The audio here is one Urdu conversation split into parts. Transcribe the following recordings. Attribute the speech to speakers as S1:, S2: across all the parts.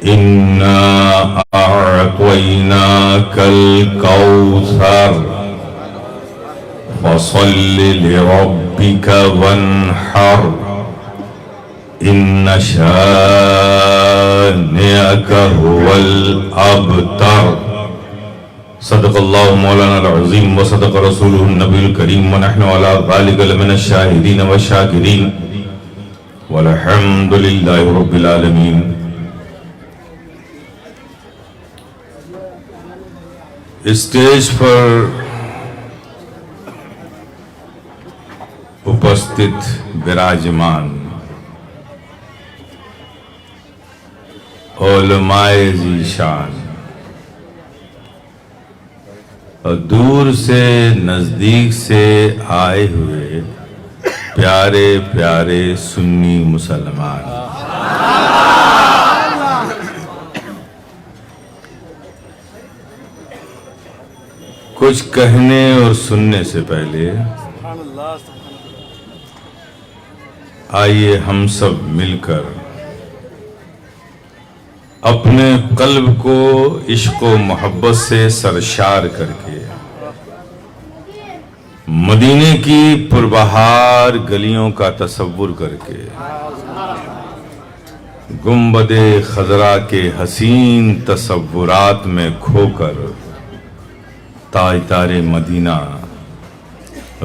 S1: إنا أعطيناك الكوثر فصل لربك وانحر إن شانئك هو الأبتر صدق الله مولانا العظيم وصدق رسوله النبي الكريم ونحن على ذلك لمن الشاهدين والشاكرين والحمد لله رب العالمين. اسٹیج پر اپستت براجمان علماء ذیشان اور دور سے نزدیک سے آئے ہوئے پیارے پیارے سنی مسلمان، کچھ کہنے اور سننے سے پہلے آئیے ہم سب مل کر اپنے قلب کو عشق و محبت سے سرشار کر کے مدینے کی پربہار گلیوں کا تصور کر کے گنبد خضرا کے حسین تصورات میں کھو کر تاجدار مدینہ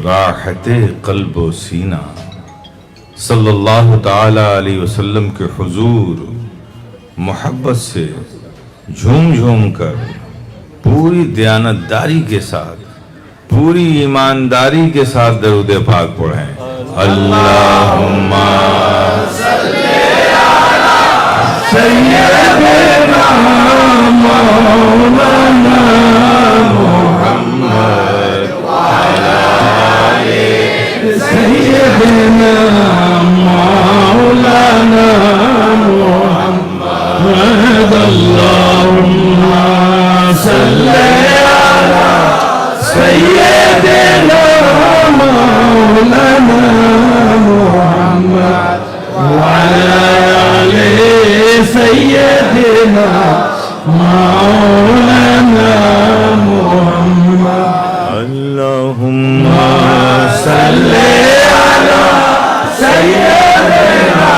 S1: راحت قلب و سینہ صلی اللہ تعالی علیہ وسلم کے حضور محبت سے جھوم جھوم کر پوری دیانتداری کے ساتھ پوری ایمانداری کے ساتھ درود پاک پڑھیں. اللہم صلی علی سیدنا مولانا محمد وعلی آلِ سیدنا مولانا محمد. اللہم صلی علی سیدنا مولانا محمد وعلی آلِ سیدنا مولانا محمد. اللہم صلی علی سیدنا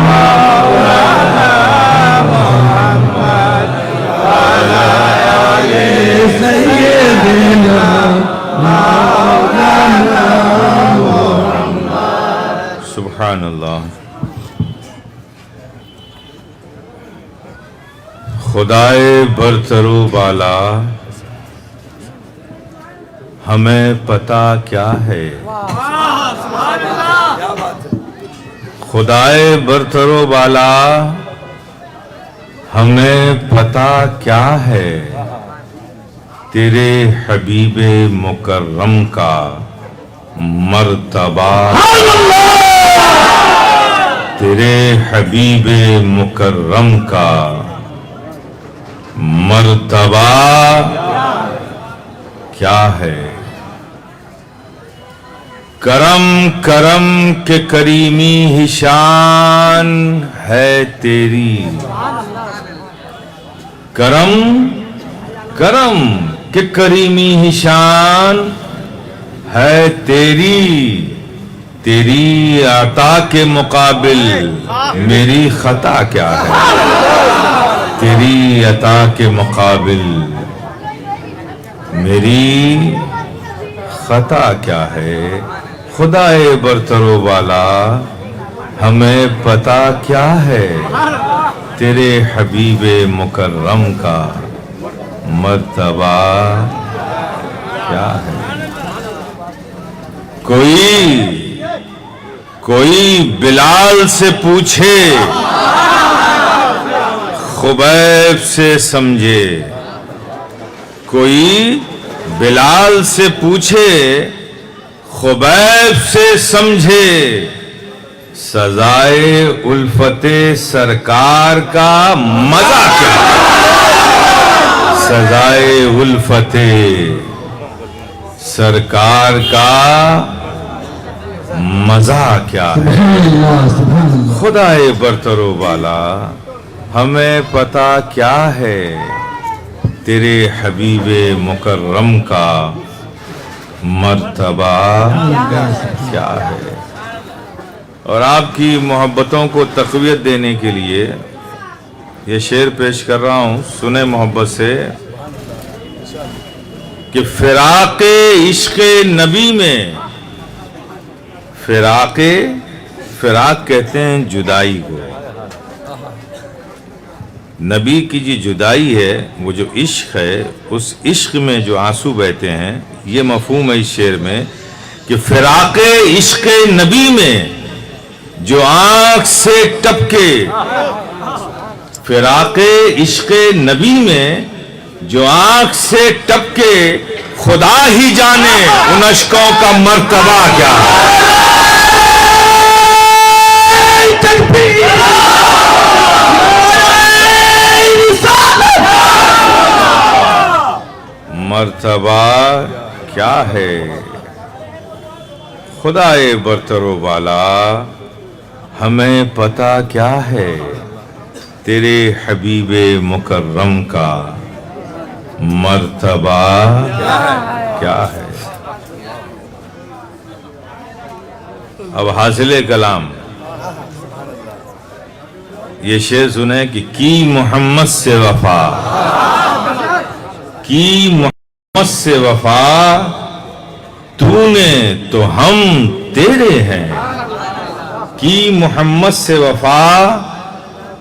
S1: مولانا محمد وعلی آلِ سیدنا مولانا محمد. سبحان اللہ. خدائے برتر و بالا ہمیں پتہ کیا ہے، خدائے برتر و بالا ہمیں پتہ کیا ہے، تیرے حبیب مکرم کا مرتبہ، تیرے حبیب مکرم کا مرتبہ کیا ہے. کرم کرم کے کریمی ہی شان ہے تیری، کرم کرم کے کریمی ہی شان ہے تیری، تیری عطا کے مقابل میری خطا کیا ہے، تیری عطا کے مقابل میری خطا کیا ہے. خدائے برتر و بالا ہمیں پتہ کیا ہے، تیرے حبیب مکرم کا مرتبہ کیا ہے. کوئی بلال سے پوچھے خبیب سے سمجھے، کوئی بلال سے پوچھے خبیب سے سمجھے، سزائے الفت سرکار کا مزہ کیا ہے، سزائے الفت سرکار کا مزہ کیا ہے. خدائے برتر و بالا ہمیں پتہ کیا ہے تیرے حبیب مکرم کا مرتبہ کیا ہے. اور آپ کی محبتوں کو تقویت دینے کے لیے یہ شعر پیش کر رہا ہوں، سنیں محبت سے کہ فراق عشق نبی میں، فراق کہتے ہیں جدائی کو. نبی کی جو جدائی ہے، وہ جو عشق ہے، اس عشق میں جو آنسو بہتے ہیں، یہ مفہوم ہے اس شعر میں کہ فراق عشق نبی میں جو آنکھ سے ٹپکے، فراق عشق نبی میں جو آنکھ سے ٹپکے، خدا ہی جانے ان اشکوں کا مرتبہ کیا ہے. مرتبہ کیا ہے خدائے برتر و بالا، ہمیں پتہ کیا ہے تیرے حبیب مکرم کا مرتبہ کیا ہے. اب حاصل کلام یہ شعر سنیں کہ کی محمد سے وفا، کی محمد سے وفا، تو نے تو ہم تیرے ہیں. کی محمد سے وفا،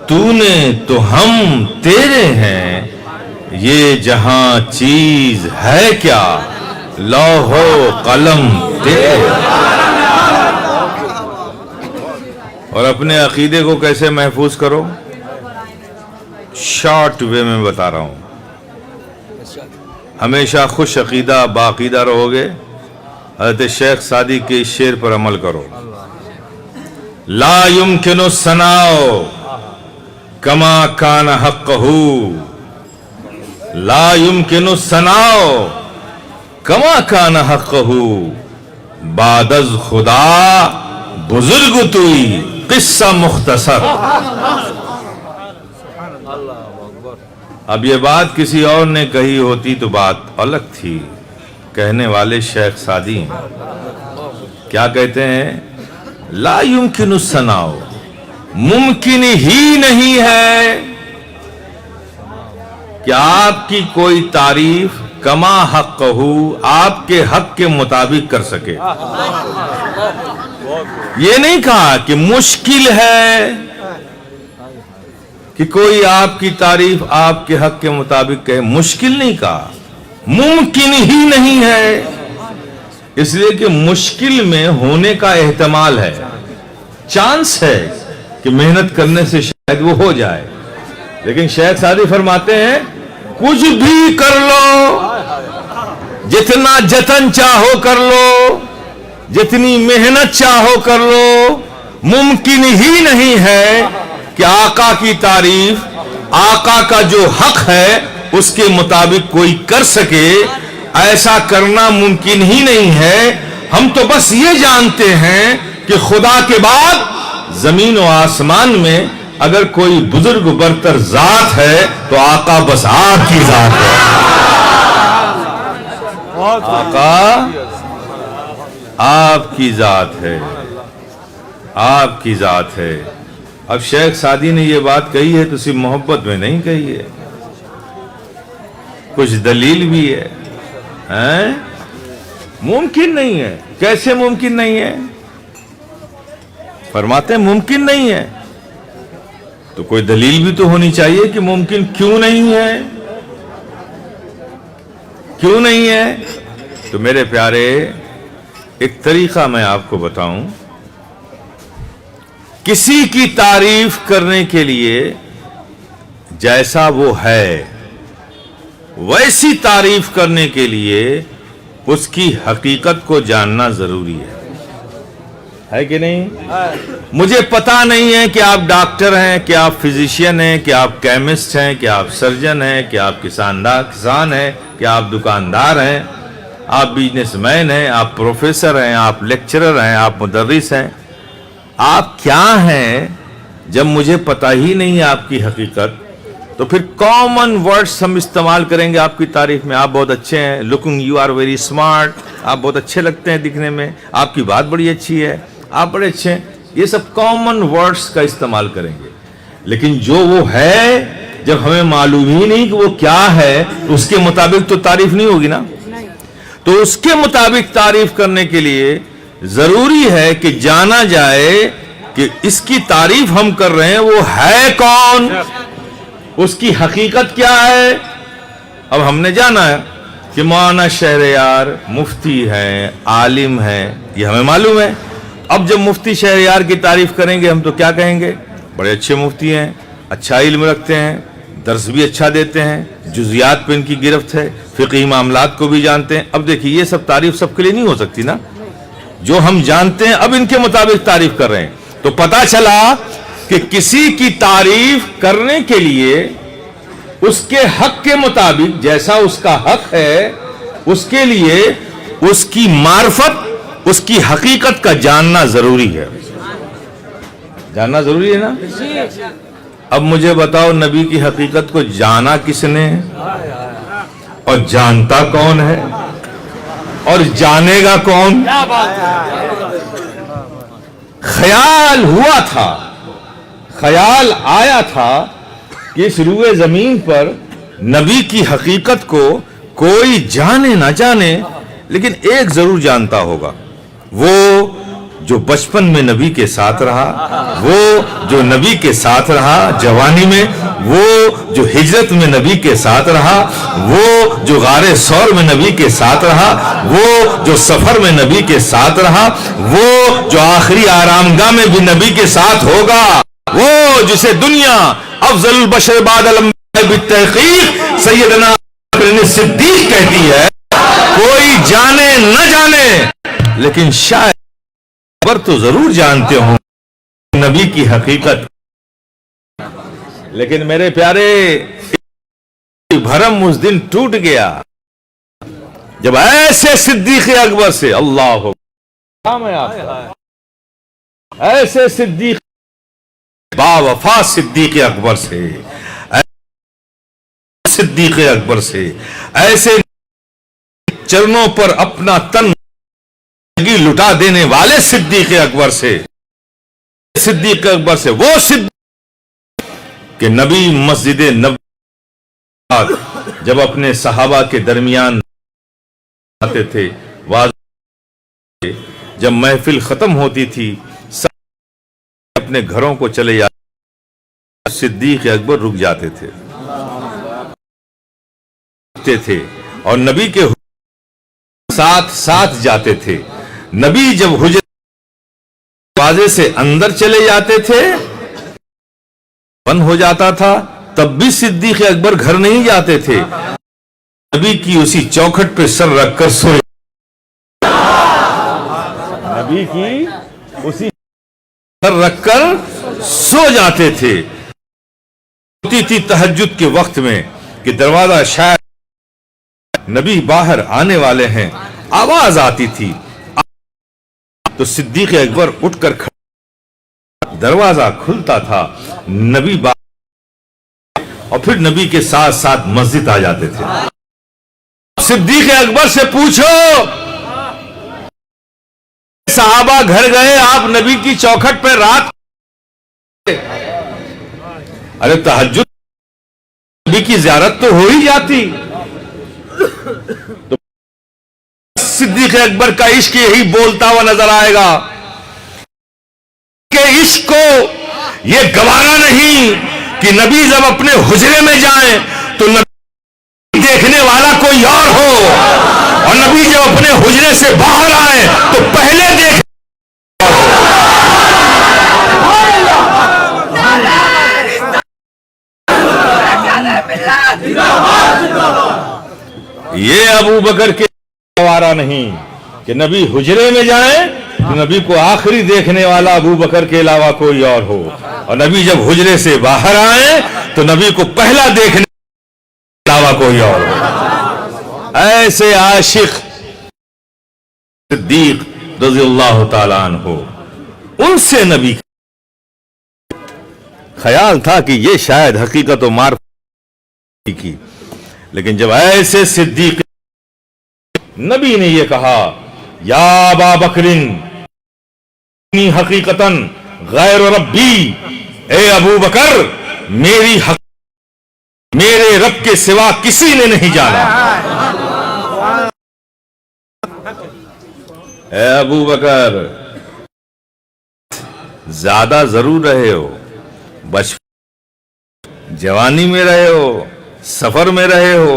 S1: تو نے تو ہم تیرے ہیں. یہ جہاں چیز ہے کیا، لوح و قلم تیرے. اور اپنے عقیدے کو کیسے محفوظ کرو، شارٹ وے میں بتا رہا ہوں. ہمیشہ خوش عقیدہ باعقیدہ رہو گے. حضرت شیخ سعدی کے اس شعر پر عمل کرو. لا يمكن الثناء كما كان حقه، لا يمكن الثناء كما كان حقه. بعد از خدا بزرگ توئی، قصہ مختصر. اب یہ بات کسی اور نے کہی ہوتی تو بات الگ تھی. کہنے والے شیخ سعدی ہیں. کیا کہتے ہیں؟ لا يمكن الثناء، ممکن ہی نہیں ہے کہ آپ کی کوئی تعریف کما حقہ، آپ کے حق کے مطابق کر سکے. یہ نہیں کہا کہ مشکل ہے کہ کوئی آپ کی تعریف آپ کے حق کے مطابق کہے. مشکل نہیں کہا، ممکن ہی نہیں ہے. اس لیے کہ مشکل میں ہونے کا احتمال ہے، چانس ہے کہ محنت کرنے سے شاید وہ ہو جائے. لیکن شیخ سعدی فرماتے ہیں کچھ بھی کر لو، جتنا جتن چاہو کر لو، جتنی محنت چاہو کر لو، ممکن ہی نہیں ہے کہ آقا کی تعریف، آقا کا جو حق ہے اس کے مطابق کوئی کر سکے. ایسا کرنا ممکن ہی نہیں ہے. ہم تو بس یہ جانتے ہیں کہ خدا کے بعد زمین و آسمان میں اگر کوئی بزرگ برتر ذات ہے تو آقا بس آپ کی ذات ہے. آقا آپ کی ذات ہے، آپ کی ذات ہے. اب شیخ سعدی نے یہ بات کہی ہے تو صرف محبت میں نہیں کہی ہے، کچھ دلیل بھی ہے. ممکن نہیں ہے. کیسے ممکن نہیں ہے؟ فرماتے ہیں ممکن نہیں ہے تو کوئی دلیل بھی تو ہونی چاہیے کہ ممکن کیوں نہیں ہے. کیوں نہیں ہے؟ تو میرے پیارے ایک طریقہ میں آپ کو بتاؤں. کسی کی تعریف کرنے کے لیے جیسا وہ ہے ویسی تعریف کرنے کے لیے اس کی حقیقت کو جاننا ضروری ہے کہ نہیں؟ مجھے پتا نہیں ہے کہ آپ ڈاکٹر ہیں، کہ آپ فزیشین ہیں، کہ آپ کیمسٹ ہیں، کہ آپ سرجن ہیں، کہ آپ کسان ہیں، کہ آپ دکاندار ہیں، آپ بزنس مین ہیں، آپ پروفیسر ہیں، آپ لیکچرر ہیں، آپ مدرس ہیں. آپ کیا ہیں جب مجھے پتا ہی نہیں ہے آپ کی حقیقت تو پھر کامن ورڈز ہم استعمال کریں گے آپ کی تعریف میں. آپ بہت اچھے ہیں, looking you are very smart, آپ بہت اچھے لگتے ہیں دکھنے میں, آپ کی بات بڑی اچھی ہے, آپ بڑے اچھے ہیں. یہ سب کامن ورڈز کا استعمال کریں گے. لیکن جو وہ ہے, جب ہمیں معلوم ہی نہیں کہ وہ کیا ہے, اس کے مطابق تو تعریف نہیں ہوگی نا. تو اس کے مطابق تعریف کرنے کے لیے ضروری ہے کہ جانا جائے کہ اس کی تعریف ہم کر رہے ہیں وہ ہے کون, اس کی حقیقت کیا ہے. اب ہم نے جانا ہے کہ مولانا شہریار مفتی ہیں, عالم ہیں, یہ ہمیں معلوم ہے. اب جب مفتی شہریار کی تعریف کریں گے ہم تو کیا کہیں گے؟ بڑے اچھے مفتی ہیں, اچھا علم رکھتے ہیں, درس بھی اچھا دیتے ہیں, جزیات پہ ان کی گرفت ہے, فقہی معاملات کو بھی جانتے ہیں. اب دیکھیے یہ سب تعریف سب کے لیے نہیں ہو سکتی نا. جو ہم جانتے ہیں اب ان کے مطابق تعریف کر رہے ہیں. تو پتا چلا کہ کسی کی تعریف کرنے کے لیے اس کے حق کے مطابق, جیسا اس کا حق ہے, اس کے لیے اس کی معرفت, اس کی حقیقت کا جاننا ضروری ہے. جاننا ضروری ہے نا. اب مجھے بتاؤ نبی کی حقیقت کو جانا کس نے, اور جانتا کون ہے, اور جانے گا کون؟ خیال ہوا تھا, خیال آیا تھا کہ اس روئے زمین پر نبی کی حقیقت کو کوئی جانے نہ جانے, لیکن ایک ضرور جانتا ہوگا, وہ جو بچپن میں نبی کے ساتھ رہا, وہ جو نبی کے ساتھ رہا جوانی میں, وہ جو ہجرت میں نبی کے ساتھ رہا, وہ جو غار ثور میں نبی کے ساتھ رہا, وہ جو سفر میں نبی کے ساتھ رہا, وہ جو آخری آرام گاہ میں بھی نبی کے ساتھ ہوگا, وہ جسے دنیا افضل البشر بعد الانبیاء بالتحقیق سیدنا صدیق کہتی ہے. کوئی جانے نہ جانے, لیکن شاید خبر تو ضرور جانتے ہوں نبی کی حقیقت. لیکن میرے پیارے, بھرم اس دن ٹوٹ گیا جب ایسے صدیق اکبر سے, اللہ ایسے صدیق با وفا صدیق اکبر سے, صدیق اکبر سے, ایسے چرنوں پر اپنا تن لٹا دینے والے صدیق اکبر سے, صدیق اکبر سے, وہ صدیق کہ نبی مسجد نبوی جب اپنے صحابہ کے درمیان آتے تھے, جب محفل ختم ہوتی تھی اپنے گھروں کو چلے جاتے, صدیق اکبر رک جاتے تھے اور نبی کے ساتھ ساتھ جاتے تھے. نبی جب حجرت دروازے سے اندر چلے جاتے تھے, بند ہو جاتا تھا, تب بھی صدیق اکبر گھر نہیں جاتے تھے. نبی کی اسی چوکھٹ پہ سر رکھ کر سو, نبی کی اسی سر رکھ کر سو جاتے تھے. ہوتی تھی تہجد کے وقت میں کہ دروازہ شاید نبی باہر آنے والے ہیں, آواز آتی تھی تو صدیق اکبر اٹھ کر کھڑا, دروازہ کھلتا تھا, نبی باہر, اور پھر نبی کے ساتھ ساتھ مسجد آ جاتے تھے. صدیق اکبر سے پوچھو, صحابہ گھر گئے, آپ نبی کی چوکھٹ پہ رات, ارے تہجد نبی کی زیارت تو ہو ہی جاتی. تو صدیق اکبر کا عشق یہی بولتا ہوا نظر آئے گا کہ عشق کو یہ گوارا نہیں کہ نبی جب اپنے حجرے میں جائیں تو نبی دیکھنے والا کوئی اور ہو, اور نبی جب اپنے حجرے سے باہر آئے تو پہلے دیکھ. یہ ابو بکر کے گوارا نہیں کہ نبی حجرے میں جائیں تو نبی کو آخری دیکھنے والا ابو بکر کے علاوہ کوئی اور ہو, اور نبی جب حجرے سے باہر آئیں تو نبی کو پہلا دیکھنے کے علاوہ کوئی اور ہو. ایسے عاشق صدیق رضی اللہ تعالیٰ عنہ, ان سے نبی خیال تھا کہ یہ شاید حقیقت و معرفت کی، لیکن جب ایسے صدیق نبی نے یہ کہا یا ابا بکرن حقیقتاً غیر ربی، اے ابو بکر میری میرے رب کے سوا کسی نے نہیں جانا۔ اے ابو بکر زیادہ ضرور رہے ہو، بچپن جوانی میں رہے ہو، سفر میں رہے ہو،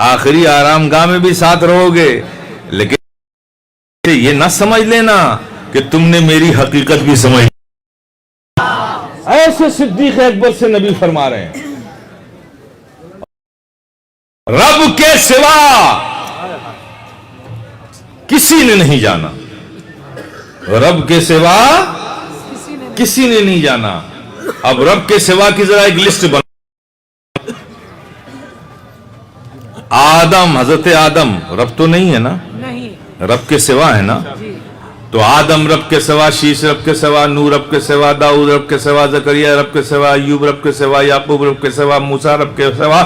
S1: آخری آرام گاہ میں بھی ساتھ رہو گے، لیکن یہ نہ سمجھ لینا کہ تم نے میری حقیقت بھی سمجھ لی۔ ایسے صدیق اکبر سے نبی فرما رہے ہیں رب کے سوا کسی نے نہیں جانا، رب کے سوا کسی نے نہیں جانا۔ اب رب کے سوا کی ذرا ایک لسٹ بنا۔ آدم، حضرت آدم رب تو نہیں ہے نا، رب کے سوا ہے نا، تو آدم رب کے سوا، شیش رب کے سوا، نوح رب کے سوا، داؤد رب کے سوا، زکریا رب کے سوا، ایوب رب کے سوا، یعقوب رب کے سوا، موسیٰ رب کے سوا،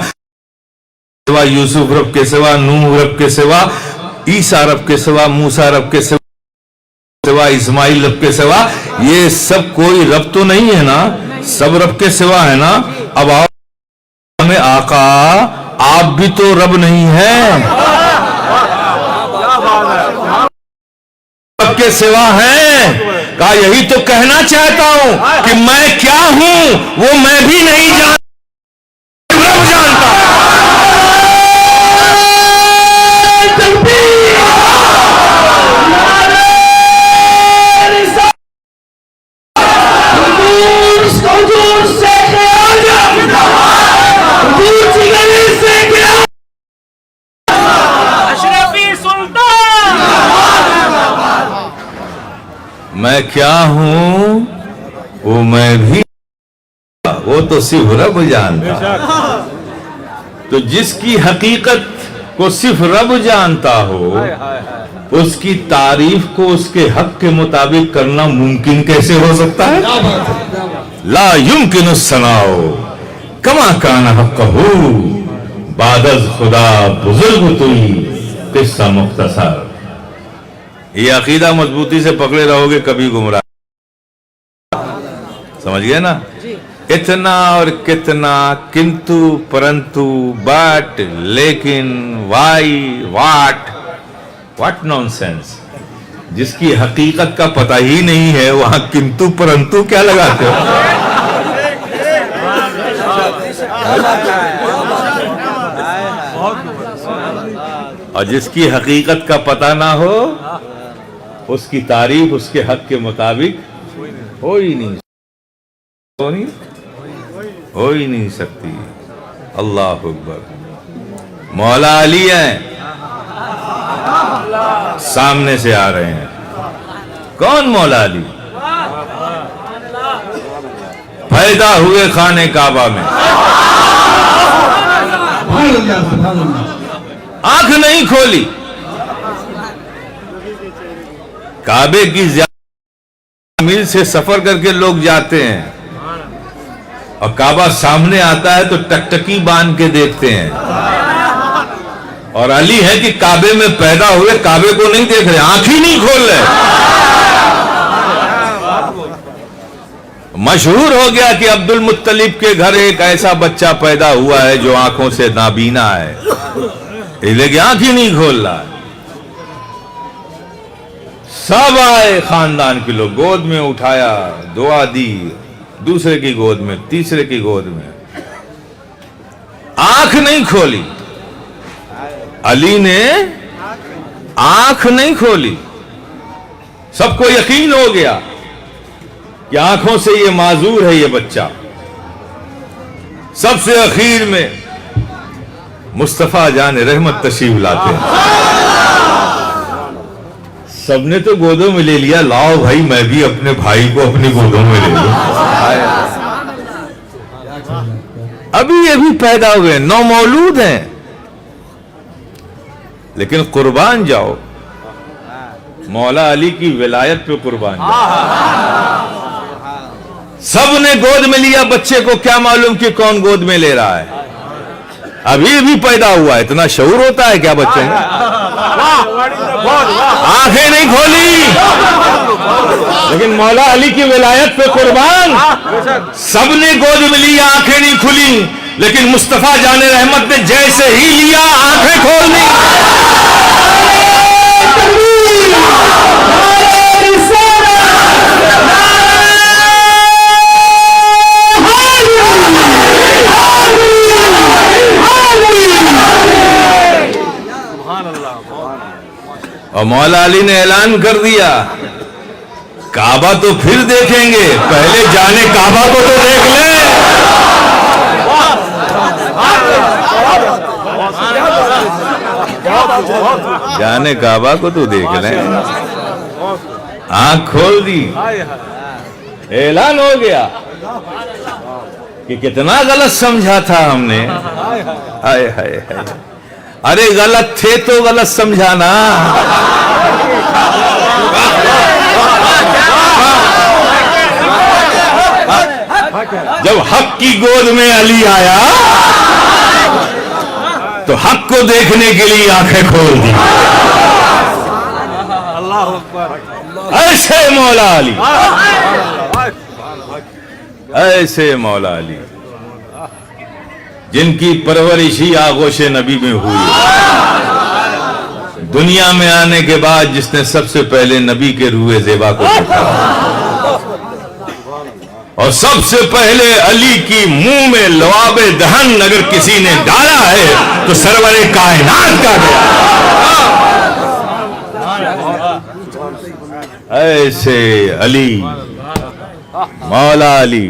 S1: یوسف رب کے سوا، نوح رب کے سوا، عیسیٰ رب کے سوا، موسیٰ رب کے سوا، اسماعیل رب کے سوا۔ یہ سب کوئی رب تو نہیں ہے نا، سب رب کے سوا ہے نا۔ اب ہمیں آقا آپ بھی تو رب نہیں ہیں، رب کے سوا ہیں۔ کہا یہی تو کہنا چاہتا ہوں کہ میں کیا ہوں وہ میں بھی نہیں جانتا، رب جانتا۔ میں کیا ہوں وہ میں بھی، وہ تو صرف رب جانتا۔ تو جس کی حقیقت کو صرف رب جانتا ہو، اس کی تعریف کو اس کے حق کے مطابق کرنا ممکن کیسے ہو سکتا ہے؟ لا يمكن الثناء کما کان حقہ بعد از خدا بزرگ توئی قصہ مختصر۔ یہ عقیدہ مضبوطی سے پکڑے رہو گے کبھی گمراہ، سمجھ گئے نا؟ اتنا اور کتنا، کنتو پرنتو، بٹ، لیکن، وائی، واٹ نون سینس۔ جس کی حقیقت کا پتہ ہی نہیں ہے وہاں کنتو پرنتو کیا لگاتے ہو؟ اور جس کی حقیقت کا پتہ نہ ہو اس کی تعریف اس کے حق کے مطابق ہو ہی نہیں سکتی۔ اللہ اکبر۔ مولا علی ہیں، سامنے سے آ رہے ہیں۔ کون مولا علی؟ پیدا ہوئے خانے کعبہ میں، آنکھ نہیں کھولی۔ کعبے کی زیادہ میل سے سفر کر کے لوگ جاتے ہیں اور کعبہ سامنے آتا ہے تو ٹکٹکی باندھ کے دیکھتے ہیں، اور علی ہے کہ کعبے میں پیدا ہوئے کعبے کو نہیں دیکھ رہے، آنکھ ہی نہیں کھول رہے۔ مشہور ہو گیا کہ عبد المطلب کے گھر ایک ایسا بچہ پیدا ہوا ہے جو آنکھوں سے نابینا ہے، لیکن آنکھ ہی نہیں کھول رہا ہے۔ سب آئے خاندان کے لوگ، گود میں اٹھایا، دعا دی، دوسرے کی گود میں، تیسرے کی گود میں، آنکھ نہیں کھولی۔ علی نے آنکھ نہیں کھولی۔ سب کو یقین ہو گیا کہ آنکھوں سے یہ معذور ہے یہ بچہ۔ سب سے اخیر میں مصطفیٰ جان رحمت تشریف لاتے ہیں۔ سب نے تو گودوں میں لے لیا، لاؤ بھائی میں بھی اپنے بھائی کو اپنی گودوں میں لے لوں۔ ابھی یہ بھی پیدا ہوئے، نومولود ہیں، لیکن قربان جاؤ مولا علی کی ولایت پہ قربان جاؤ۔ سب نے گود میں لیا بچے کو، کیا معلوم کہ کون گود میں لے رہا ہے؟ ابھی بھی پیدا ہوا ہے، اتنا شعور ہوتا ہے کیا بچے نے؟ آنکھیں نہیں کھولی، لیکن مولا علی کی ولایت پہ قربان، سب نے گود میں لیا، آنکھیں نہیں کھلی، لیکن مصطفیٰ جان رحمت نے جیسے ہی لیا آنکھیں کھول دی۔ اور مولا علی نے اعلان کر دیا کعبہ تو پھر دیکھیں گے، پہلے جانے کعبہ کو تو دیکھ لیں۔ جانے کعبہ کو تو دیکھ لیں۔ آنکھ کھول دی، اعلان ہو گیا کہ کتنا غلط سمجھا تھا ہم نے۔ ہائے ہائے ہائے، ارے غلط تھے تو غلط سمجھانا۔ جب حق کی گود میں علی آیا تو حق کو دیکھنے کے لیے آنکھیں کھول دی۔ ایسے مولا علی، ایسے مولا علی جن کی پرورش ہی آغوش نبی میں ہوئی، دنیا میں آنے کے بعد جس نے سب سے پہلے نبی کے روح زیبا کو دیکھا، اور سب سے پہلے علی کی منہ میں لعاب دہن اگر کسی نے ڈالا ہے تو سرور کائنات کا گیا۔ ایسے علی، مولا علی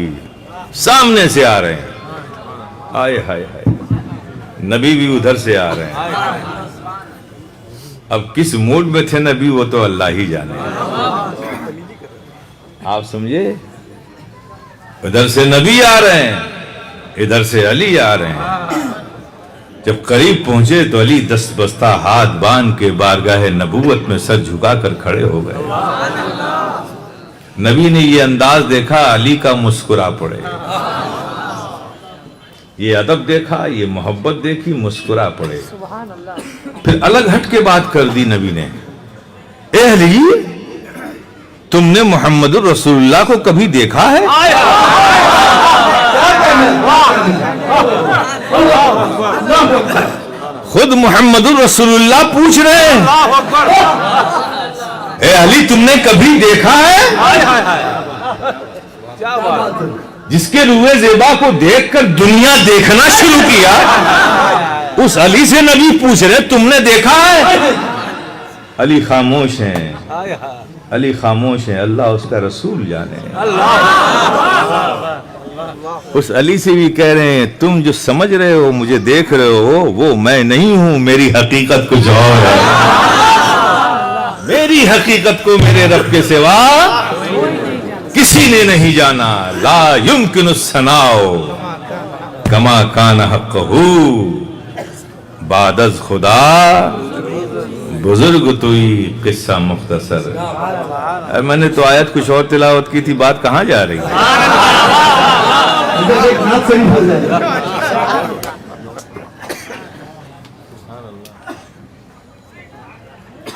S1: سامنے سے آ رہے ہیں، ہائے ہائے ہائے، نبی بھی ادھر سے آ رہے ہیں۔ اب کس موڈ میں تھے نبی وہ تو اللہ ہی جانے۔ آپ سمجھے، ادھر سے نبی آ رہے ہیں، ادھر سے علی آ رہے ہیں۔ جب قریب پہنچے تو علی دست بستہ ہاتھ باندھ کے بارگاہ نبوت میں سر جھکا کر کھڑے ہو گئے۔ نبی نے یہ انداز دیکھا، علی کا مسکرا پڑے، یہ ادب دیکھا، یہ محبت دیکھی، مسکرا پڑے۔ پھر الگ ہٹ کے بات کر دی نبی نے، اے علی تم نے محمد الرسول اللہ کو کبھی دیکھا ہے؟ خود محمد الرسول اللہ پوچھ رہے ہیں، اے علی تم نے کبھی دیکھا ہے؟ جس کے روح زیبا کو دیکھ کر دنیا دیکھنا شروع کیا، اس علی سے نبی پوچھ رہے تم نے دیکھا ہے؟ علی خاموش ہیں، علی خاموش ہیں، اللہ اس کا رسول جانے۔ اس علی سے بھی کہہ رہے ہیں تم جو سمجھ رہے ہو مجھے دیکھ رہے ہو وہ میں نہیں ہوں، میری حقیقت کچھ اور ہے۔ میری حقیقت کو میرے رب کے سوا کسی نے نہیں جانا۔ لا یمکن الثناء کما کان حقہ بعد از خدا بزرگ توئی قصہ مختصر۔ میں نے تو آیت کچھ اور تلاوت کی تھی، بات کہاں جا رہی ہے؟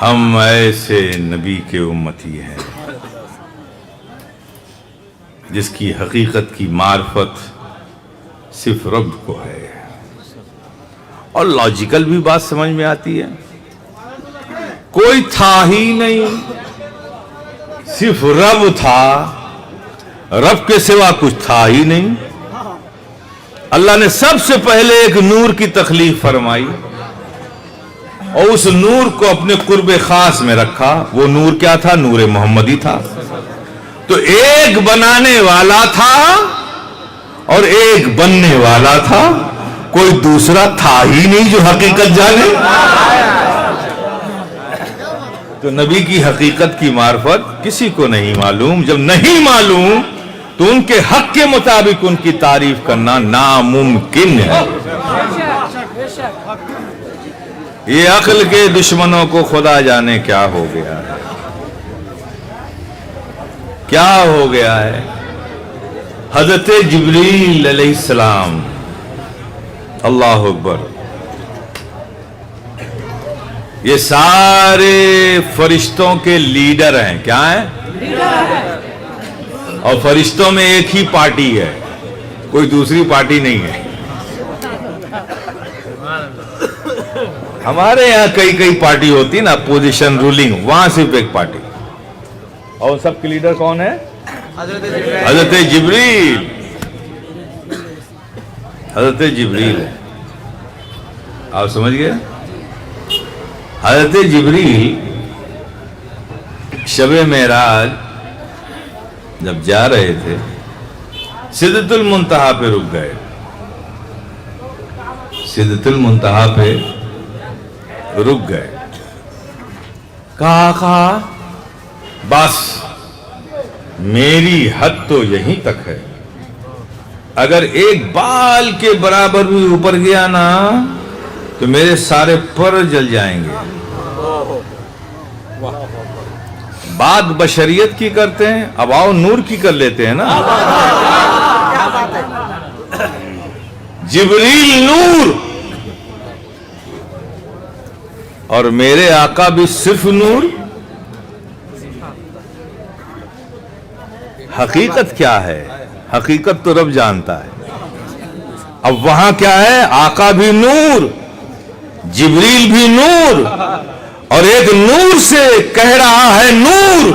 S1: ہم ایسے نبی کے امتی ہیں جس کی حقیقت کی معرفت صرف رب کو ہے، اور لاجیکل بھی بات سمجھ میں آتی ہے۔ کوئی تھا ہی نہیں، صرف رب تھا، رب کے سوا کچھ تھا ہی نہیں۔ اللہ نے سب سے پہلے ایک نور کی تخلیق فرمائی اور اس نور کو اپنے قرب خاص میں رکھا۔ وہ نور کیا تھا؟ نور محمدی تھا۔ تو ایک بنانے والا تھا اور ایک بننے والا تھا، کوئی دوسرا تھا ہی نہیں جو حقیقت جانے۔ تو نبی کی حقیقت کی معرفت کسی کو نہیں معلوم۔ جب نہیں معلوم تو ان کے حق کے مطابق ان کی تعریف کرنا ناممکن ہے۔ یہ عقل کے دشمنوں کو خدا جانے کیا ہو گیا ہے، کیا ہو گیا ہے۔ حضرت جبریل علیہ السلام، اللہ اکبر، یہ سارے فرشتوں کے لیڈر ہیں. کیا ہیں؟ اور فرشتوں میں ایک ہی پارٹی ہے، کوئی دوسری پارٹی نہیں ہے. ہمارے یہاں کئی پارٹی ہوتی ہے نا، اپوزیشن رولنگ، وہاں صرف ایک پارٹی. اور سب کے لیڈر کون ہے؟ حضرت جبریل. حضرت جبریل ہے. آپ سمجھ گئے؟ حضرت جبریل شب معراج جب جا رہے تھے سدرۃ المنتہا پہ رک گئے. سدرۃ المنتہا پہ رک گئے. کہا بس میری حد تو یہیں تک ہے، اگر ایک بال کے برابر بھی اوپر گیا نا تو میرے سارے پر جل جائیں گے. بات بشریت کی کرتے ہیں، اب آؤ نور کی کر لیتے ہیں نا. جبریل نور اور میرے آقا بھی صرف نور. حقیقت کیا ہے؟ حقیقت تو رب جانتا ہے. اب وہاں کیا ہے؟ آقا بھی نور، جبریل بھی نور، اور ایک نور سے کہہ رہا ہے نور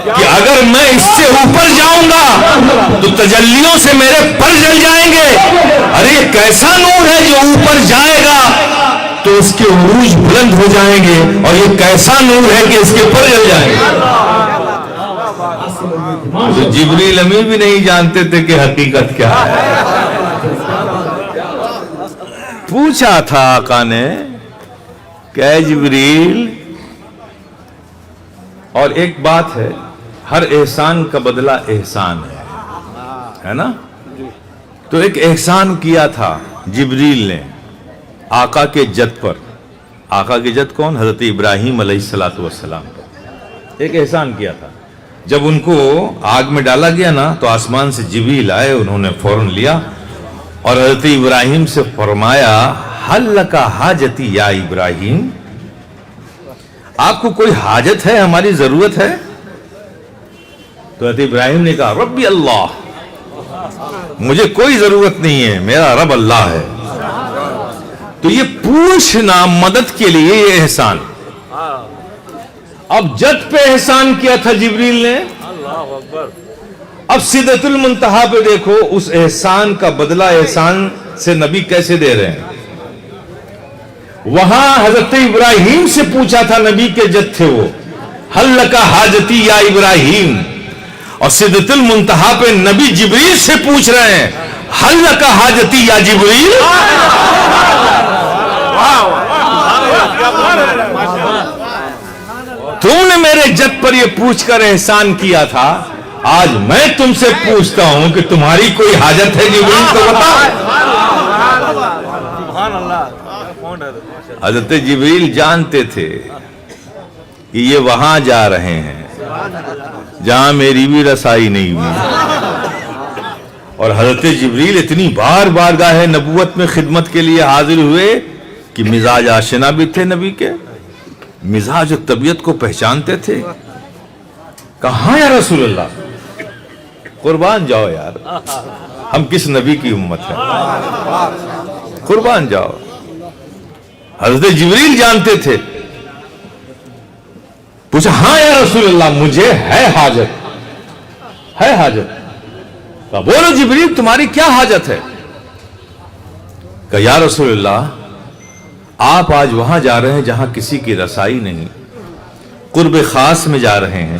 S1: کہ اگر میں اس سے اوپر جاؤں گا تو تجلیوں سے میرے پر جل جائیں گے. ارے کیسا نور ہے جو اوپر جائے گا تو اس کے عروج بلند ہو جائیں گے، اور یہ کیسا نور ہے کہ اس کے پر جل جائیں گے. تو جبریل امین بھی نہیں جانتے تھے کہ حقیقت کیا ہے. پوچھا تھا آقا نے کہ اے جبریل، اور ایک بات ہے، ہر احسان کا بدلہ احسان ہے نا. تو ایک احسان کیا تھا جبریل نے آقا کے جد پر. آقا کے جد کون؟ حضرت ابراہیم علیہ السلام پر ایک احسان کیا تھا. جب ان کو آگ میں ڈالا گیا نا تو آسمان سے جبریل آئے، انہوں نے فوراً لیا اور حضرت ابراہیم سے فرمایا حل لک حاجتی یا ابراہیم، آپ کو کوئی حاجت ہے، ہماری ضرورت ہے؟ تو حضرت ابراہیم نے کہا ربی اللہ، مجھے کوئی ضرورت نہیں ہے، میرا رب اللہ ہے. تو یہ پوچھنا مدد کے لیے یہ احسان. اب جد پہ احسان کیا تھا جبریل نے، اب سدرۃ المنتہا پہ دیکھو اس احسان کا بدلہ احسان سے نبی کیسے دے رہے ہیں. وہاں حضرت ابراہیم سے پوچھا تھا، نبی کے جد تھے وہ، حل لک حاجتی یا ابراہیم، اور سدرۃ المنتہا پہ نبی جبریل سے پوچھ رہے ہیں حل لک حاجتی یا جبریل. تم نے میرے جد پر یہ پوچھ کر احسان کیا تھا، آج میں تم سے پوچھتا ہوں کہ تمہاری کوئی حاجت ہے جبریل کو بتاؤ. حضرت جبریل جانتے تھے کہ یہ وہاں جا رہے ہیں جہاں میری بھی رسائی نہیں ہوئی. اور حضرت جبریل اتنی بار بارگاہ نبوت میں خدمت کے لیے حاضر ہوئے کہ مزاج آشنا بھی تھے نبی کے، مزاج و طبیعت کو پہچانتے تھے. کہاں یا رسول اللہ، قربان جاؤ یار، ہم کس نبی کی امت ہیں، قربان جاؤ. حضرت جبریل جانتے تھے. پوچھا ہاں یا رسول اللہ مجھے ہے حاجت، ہے حاجت. کہا بولو جبریل تمہاری کیا حاجت ہے. کہا یا رسول اللہ آپ آج وہاں جا رہے ہیں جہاں کسی کی رسائی نہیں، قرب خاص میں جا رہے ہیں،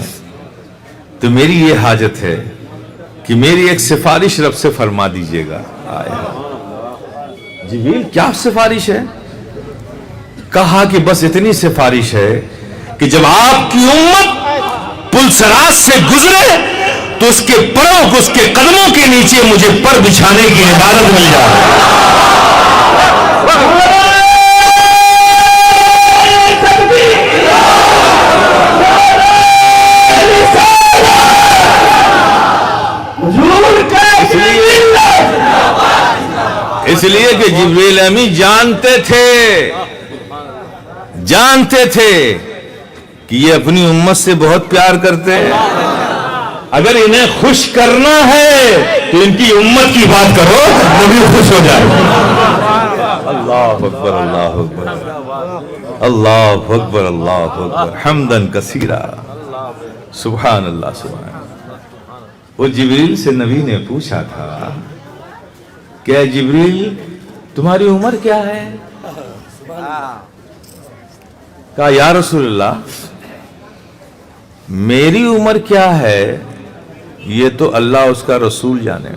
S1: تو میری یہ حاجت ہے کہ میری ایک سفارش رب سے فرما دیجئے گا. جبریل کیا سفارش ہے؟ کہا کہ بس اتنی سفارش ہے کہ جب آپ کی امت پل صراط سے گزرے تو اس کے پروں کو اس کے قدموں کے نیچے مجھے پر بچھانے کی عبادت مل جائے. اس لیے کہ جبریل امی جانتے تھے کہ یہ اپنی امت سے بہت پیار کرتے ہیں. اگر انہیں خوش کرنا ہے تو ان کی امت کی بات کرو, نبی خوش ہو جائے. اللہ اکبر, اللہ اکبر, اللہ اکبر, اللہ اکبر, حمدن کثیرا. سبحان اللہ, سبحان اللہ. وہ جبریل سے نبی نے پوچھا تھا کہ اے جبریل تمہاری عمر کیا ہے؟ کہا یا رسول اللہ میری عمر کیا ہے یہ تو اللہ اس کا رسول جانے.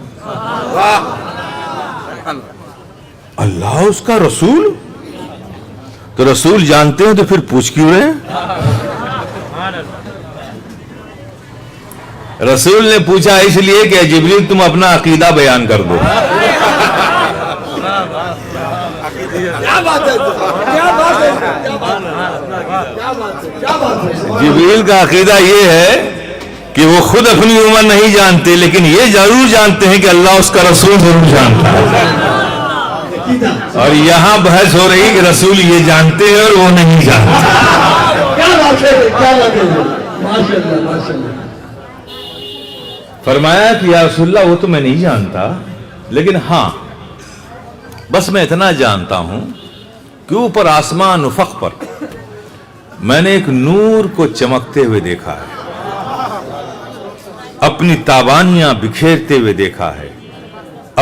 S1: اللہ اس کا رسول؟ تو رسول جانتے ہیں تو پھر پوچھ کیوں رہے ہیں؟ رسول نے پوچھا اس لیے کہ جبریل تم اپنا عقیدہ بیان کر دو. جبریل کا عقیدہ یہ ہے کہ وہ خود اپنی عمر نہیں جانتے لیکن یہ ضرور جانتے ہیں کہ اللہ اس کا رسول ضرور جانتا ہے. اور یہاں بحث ہو رہی کہ رسول یہ جانتے ہیں اور وہ نہیں جانتے. فرمایا کہ یا رسول اللہ وہ تو میں نہیں جانتا لیکن ہاں بس میں اتنا جانتا ہوں کہ اوپر آسمان افق پر میں نے ایک نور کو چمکتے ہوئے دیکھا ہے, اپنی تابانیاں بکھیرتے ہوئے دیکھا ہے,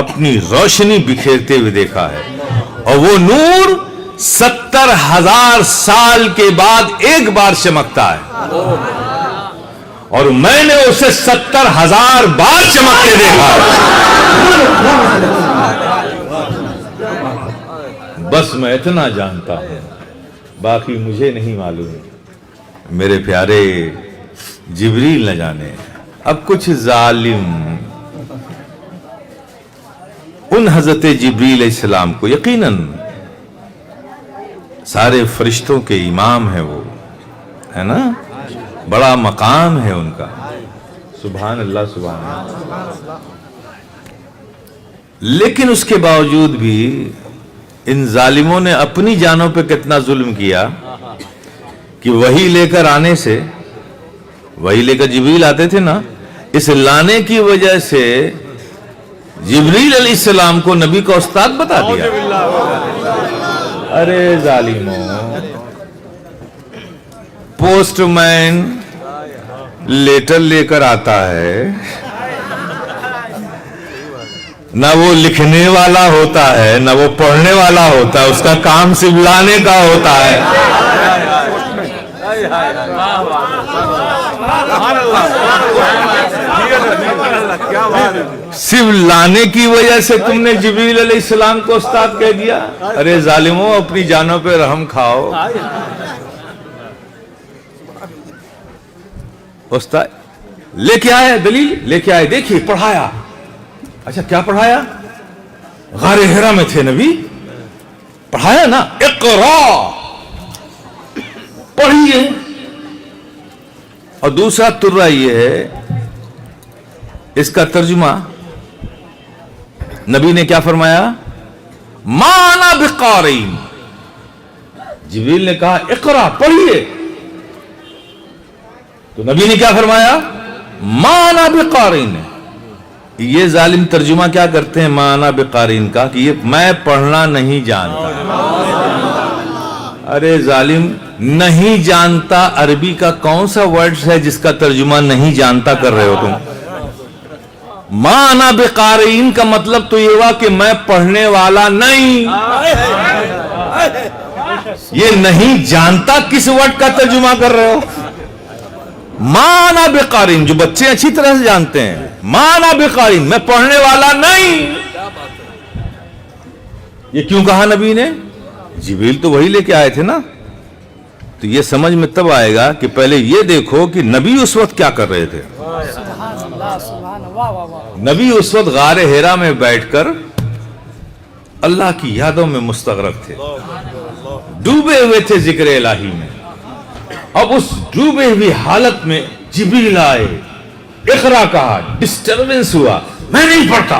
S1: اپنی روشنی بکھیرتے ہوئے دیکھا ہے, اور وہ نور 70,000 سال کے بعد ایک بار چمکتا ہے اور میں نے اسے 70,000 بار چمکتے دیکھا ہے. بس میں اتنا جانتا ہوں باقی مجھے نہیں معلوم. میرے پیارے جبریل نہ جانے. اب کچھ ظالم ان حضرت جبریل علیہ السلام کو, یقیناً سارے فرشتوں کے امام ہیں وہ, ہے نا, بڑا مقام ہے ان کا, سبحان اللہ, سبحان اللہ. لیکن اس کے باوجود بھی ان ظالموں نے اپنی جانوں پہ کتنا ظلم کیا کہ وہی لے کر جبریل آتے تھے نا, اس لانے کی وجہ سے جبریل علیہ السلام کو نبی کا استاد بتا دیا. ارے ظالموں, پوسٹ مین لیٹر لے کر آتا ہے, نہ وہ لکھنے والا ہوتا ہے نہ وہ پڑھنے والا ہوتا ہے, اس کا کام صرف لانے کا ہوتا ہے. صرف لانے کی وجہ سے تم نے جبریل علیہ السلام کو استاد کہہ دیا. ارے ظالموں اپنی جانوں پہ رحم کھاؤ. استاد لے کے آئے, دلیل لے کے آئے, دیکھیے پڑھایا. اچھا کیا پڑھایا؟ غار حرا میں تھے نبی, پڑھایا نا, اقرا پڑھیے. اور دوسرا ترہ یہ ہے, اس کا ترجمہ نبی نے کیا فرمایا؟ ما انا بقارئ. جبریل نے کہا اقرا پڑھیے, تو نبی نے کیا فرمایا؟ ما انا بقارئ. یہ ظالم ترجمہ کیا کرتے ہیں ما انا بقارئ کا کہ یہ میں پڑھنا نہیں جانتا. ارے ظالم, نہیں جانتا عربی کا کون سا ورڈ ہے جس کا ترجمہ نہیں جانتا کر رہے ہو تم؟ ما انا بقارئ کا مطلب تو یہ ہوا کہ میں پڑھنے والا نہیں. یہ نہیں جانتا کس ورڈ کا ترجمہ کر رہے ہو؟ ما انا بقارئ جو بچے اچھی طرح سے جانتے ہیں, ما انا بقارئ میں پڑھنے والا نہیں. یہ کیوں کہا نبی نے؟ جبریل تو وہی لے کے آئے تھے نا. تو یہ سمجھ میں تب آئے گا کہ پہلے یہ دیکھو کہ نبی اس وقت کیا کر رہے تھے. نبی اس وقت غار حرا میں بیٹھ کر اللہ کی یادوں میں مستغرق تھے, ڈوبے ہوئے تھے ذکر الہی میں. اب اس ڈوبے ہوئی حالت میں جبریل آئے, اقرا کہا, ڈسٹربنس ہوا, میں نہیں پڑھتا.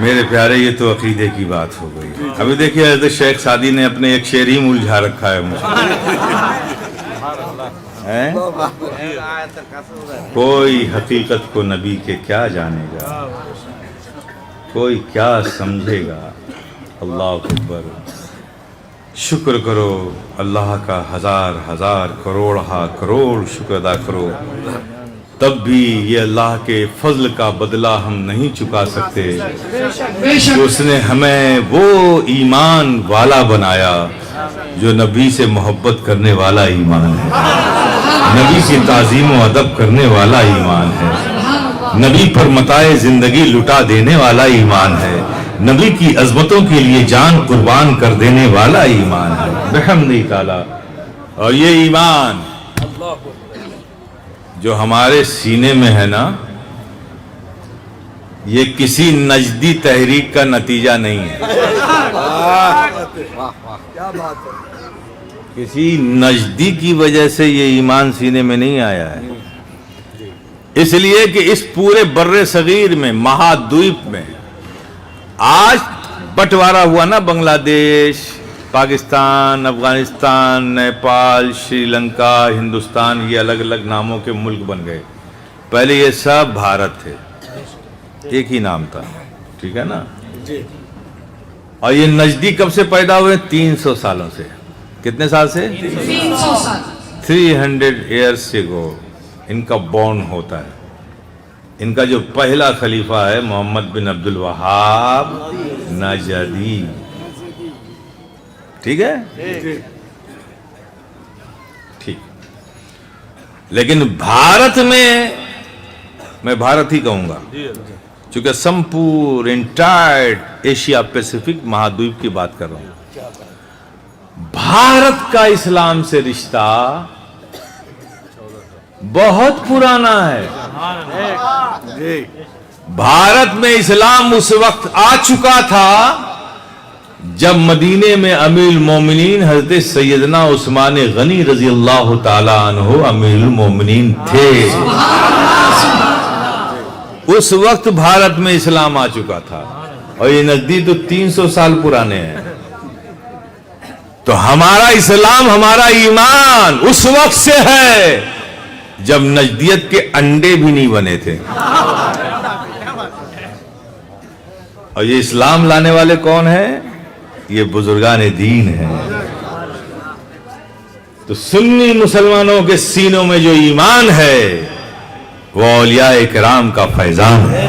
S1: میرے پیارے یہ تو عقیدے کی بات ہو گئی. ابھی دیکھیے حضرت شیخ سعدی نے اپنے ایک شعر ہی الجھا رکھا ہے مجھے. کوئی حقیقت کو نبی کے کیا جانے گا, کوئی کیا سمجھے گا. اللہ اکبر. شکر کرو اللہ کا ہزار ہزار کروڑ کروڑ شکر ادا کرو, تب بھی یہ اللہ کے فضل کا بدلہ ہم نہیں چکا سکتے. اس نے ہمیں وہ ایمان والا بنایا جو نبی سے محبت کرنے والا ایمان ہے, نبی کی تعظیم و ادب کرنے والا ایمان ہے, نبی پر متاع زندگی لٹا دینے والا ایمان ہے, نبی کی عظمتوں کے لیے جان قربان کر دینے والا ایمان ہے بحمدہ تعالی. اور یہ ایمان جو ہمارے سینے میں ہے نا, یہ کسی نجدی تحریک کا نتیجہ نہیں ہے, کسی نجدی کی وجہ سے یہ ایمان سینے میں نہیں آیا ہے. اس لیے کہ اس پورے بر صغیر میں, مہادویپ میں آج بٹوارا ہوا نا, بنگلہ دیش, پاکستان, افغانستان, نیپال, شری لنکا, ہندوستان, یہ الگ الگ ناموں کے ملک بن گئے. پہلے یہ سب بھارت تھے, ایک ہی نام تھا, ٹھیک ہے نا. اور یہ نجدی کب سے پیدا ہوئے؟ 300 سالوں سے. کتنے سال سے؟
S2: 300 سال.
S1: 300 ایئرس سے گو ان کا بورن ہوتا ہے. ان کا جو پہلا خلیفہ ہے محمد بن عبد الوہاب نجدی, ٹھیک ہے, ٹھیک. لیکن بھارت میں بھارت ہی کہوں گا چونکہ سمپور انٹائر ایشیا پیسیفک مہادویپ کی بات کر رہا ہوں. بھارت کا اسلام سے رشتہ بہت پرانا ہے. بھارت میں اسلام اس وقت آ چکا تھا جب مدینے میں امیر المومنین حضرت سیدنا عثمان غنی رضی اللہ تعالی عنہ امیر المومنین تھے. اس وقت بھارت میں اسلام آ چکا تھا, اور یہ نزدیک تو 300 سال پرانے ہیں. تو ہمارا اسلام, ہمارا ایمان اس وقت سے ہے جب نجدیت کے انڈے بھی نہیں بنے تھے. اور یہ اسلام لانے والے کون ہیں؟ یہ بزرگان دین ہیں. تو سنی مسلمانوں کے سینوں میں جو ایمان ہے وہ اولیاء کرام کا فیضان ہے,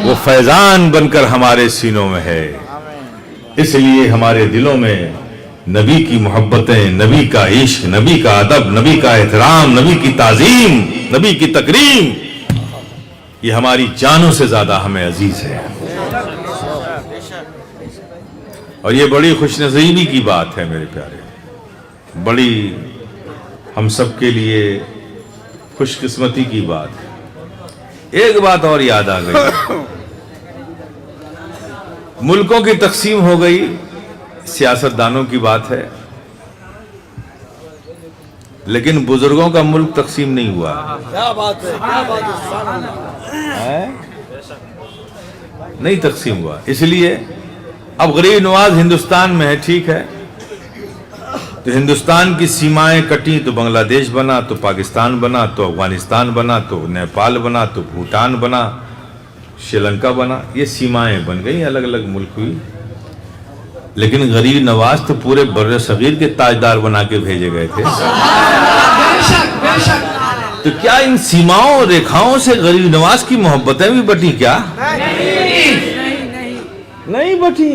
S1: وہ فیضان بن کر ہمارے سینوں میں ہے. اس لیے ہمارے دلوں میں نبی کی محبتیں, نبی کا عشق, نبی کا ادب, نبی کا احترام, نبی کی تعظیم, نبی کی تکریم, یہ ہماری جانوں سے زیادہ ہمیں عزیز ہے. اور یہ بڑی خوش نصیبی کی بات ہے میرے پیارے, بڑی ہم سب کے لیے خوش قسمتی کی بات ہے. ایک بات اور یاد آ گئی, ملکوں کی تقسیم ہو گئی, سیاست دانوں کی بات ہے, لیکن بزرگوں کا ملک تقسیم نہیں ہوا.
S3: کیا بات ہے, کیا بات ہے,
S1: نہیں تقسیم ہوا. اس لیے اب غریب نواز ہندوستان میں ہے, ٹھیک ہے, تو ہندوستان کی سیمائیں کٹی تو بنگلہ دیش بنا, تو پاکستان بنا, تو افغانستان بنا, تو نیپال بنا, تو بھوٹان بنا, شری لنکا بنا. یہ سیمائیں بن گئی, الگ الگ ملک ہوئی. لیکن غریب نواز تو پورے بر صغیر کے تاجدار بنا کے بھیجے گئے تھے. تو کیا ان سیماؤں ریکھاؤں سے غریب نواز کی محبتیں بھی بٹی کیا؟ نہیں بٹی.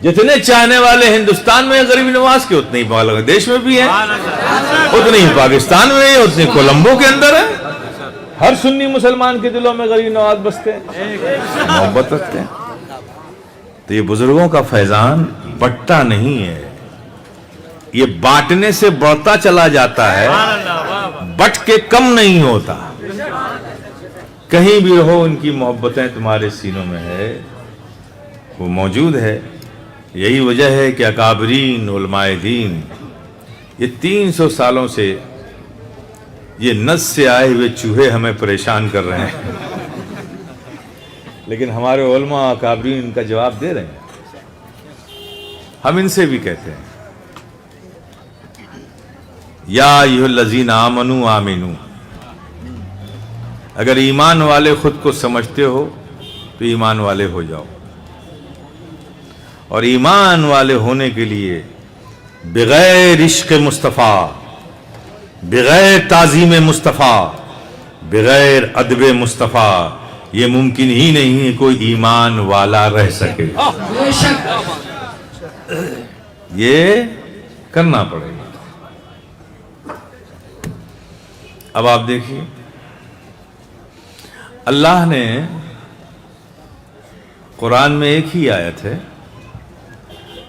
S1: جتنے چاہنے والے ہندوستان میں غریب نواز کے اتنے ہی بنگلہ دیش میں بھی ہیں, اتنے ہی پاکستان میں ہیں, اتنے کولمبو کے اندر ہیں. ہر سنی مسلمان کے دلوں میں غریب نواز بستے ہیں, محبت رکھتے ہیں. تو یہ بزرگوں کا فیضان بٹتا نہیں ہے, یہ بانٹنے سے بڑھتا چلا جاتا ہے, بٹ کے کم نہیں ہوتا. کہیں بھی رہو ان کی محبتیں تمہارے سینوں میں ہے, وہ موجود ہے. یہی وجہ ہے کہ اکابرین علماء دین یہ 300 سالوں سے یہ نس سے آئے ہوئے چوہے ہمیں پریشان کر رہے ہیں. لیکن ہمارے علماء اکابرین ان کا جواب دے رہے ہیں. ہم ان سے بھی کہتے ہیں یا ایھا الذین آمنوا آمنوا. اگر ایمان والے خود کو سمجھتے ہو تو ایمان والے ہو جاؤ، اور ایمان والے ہونے کے لیے بغیر عشق مصطفیٰ، بغیر تعظیم مصطفیٰ، بغیر ادب مصطفیٰ یہ ممکن ہی نہیں ہے کوئی ایمان والا رہ سکے. یہ کرنا پڑے گا. اب آپ دیکھیے اللہ نے قرآن میں ایک ہی آیت ہے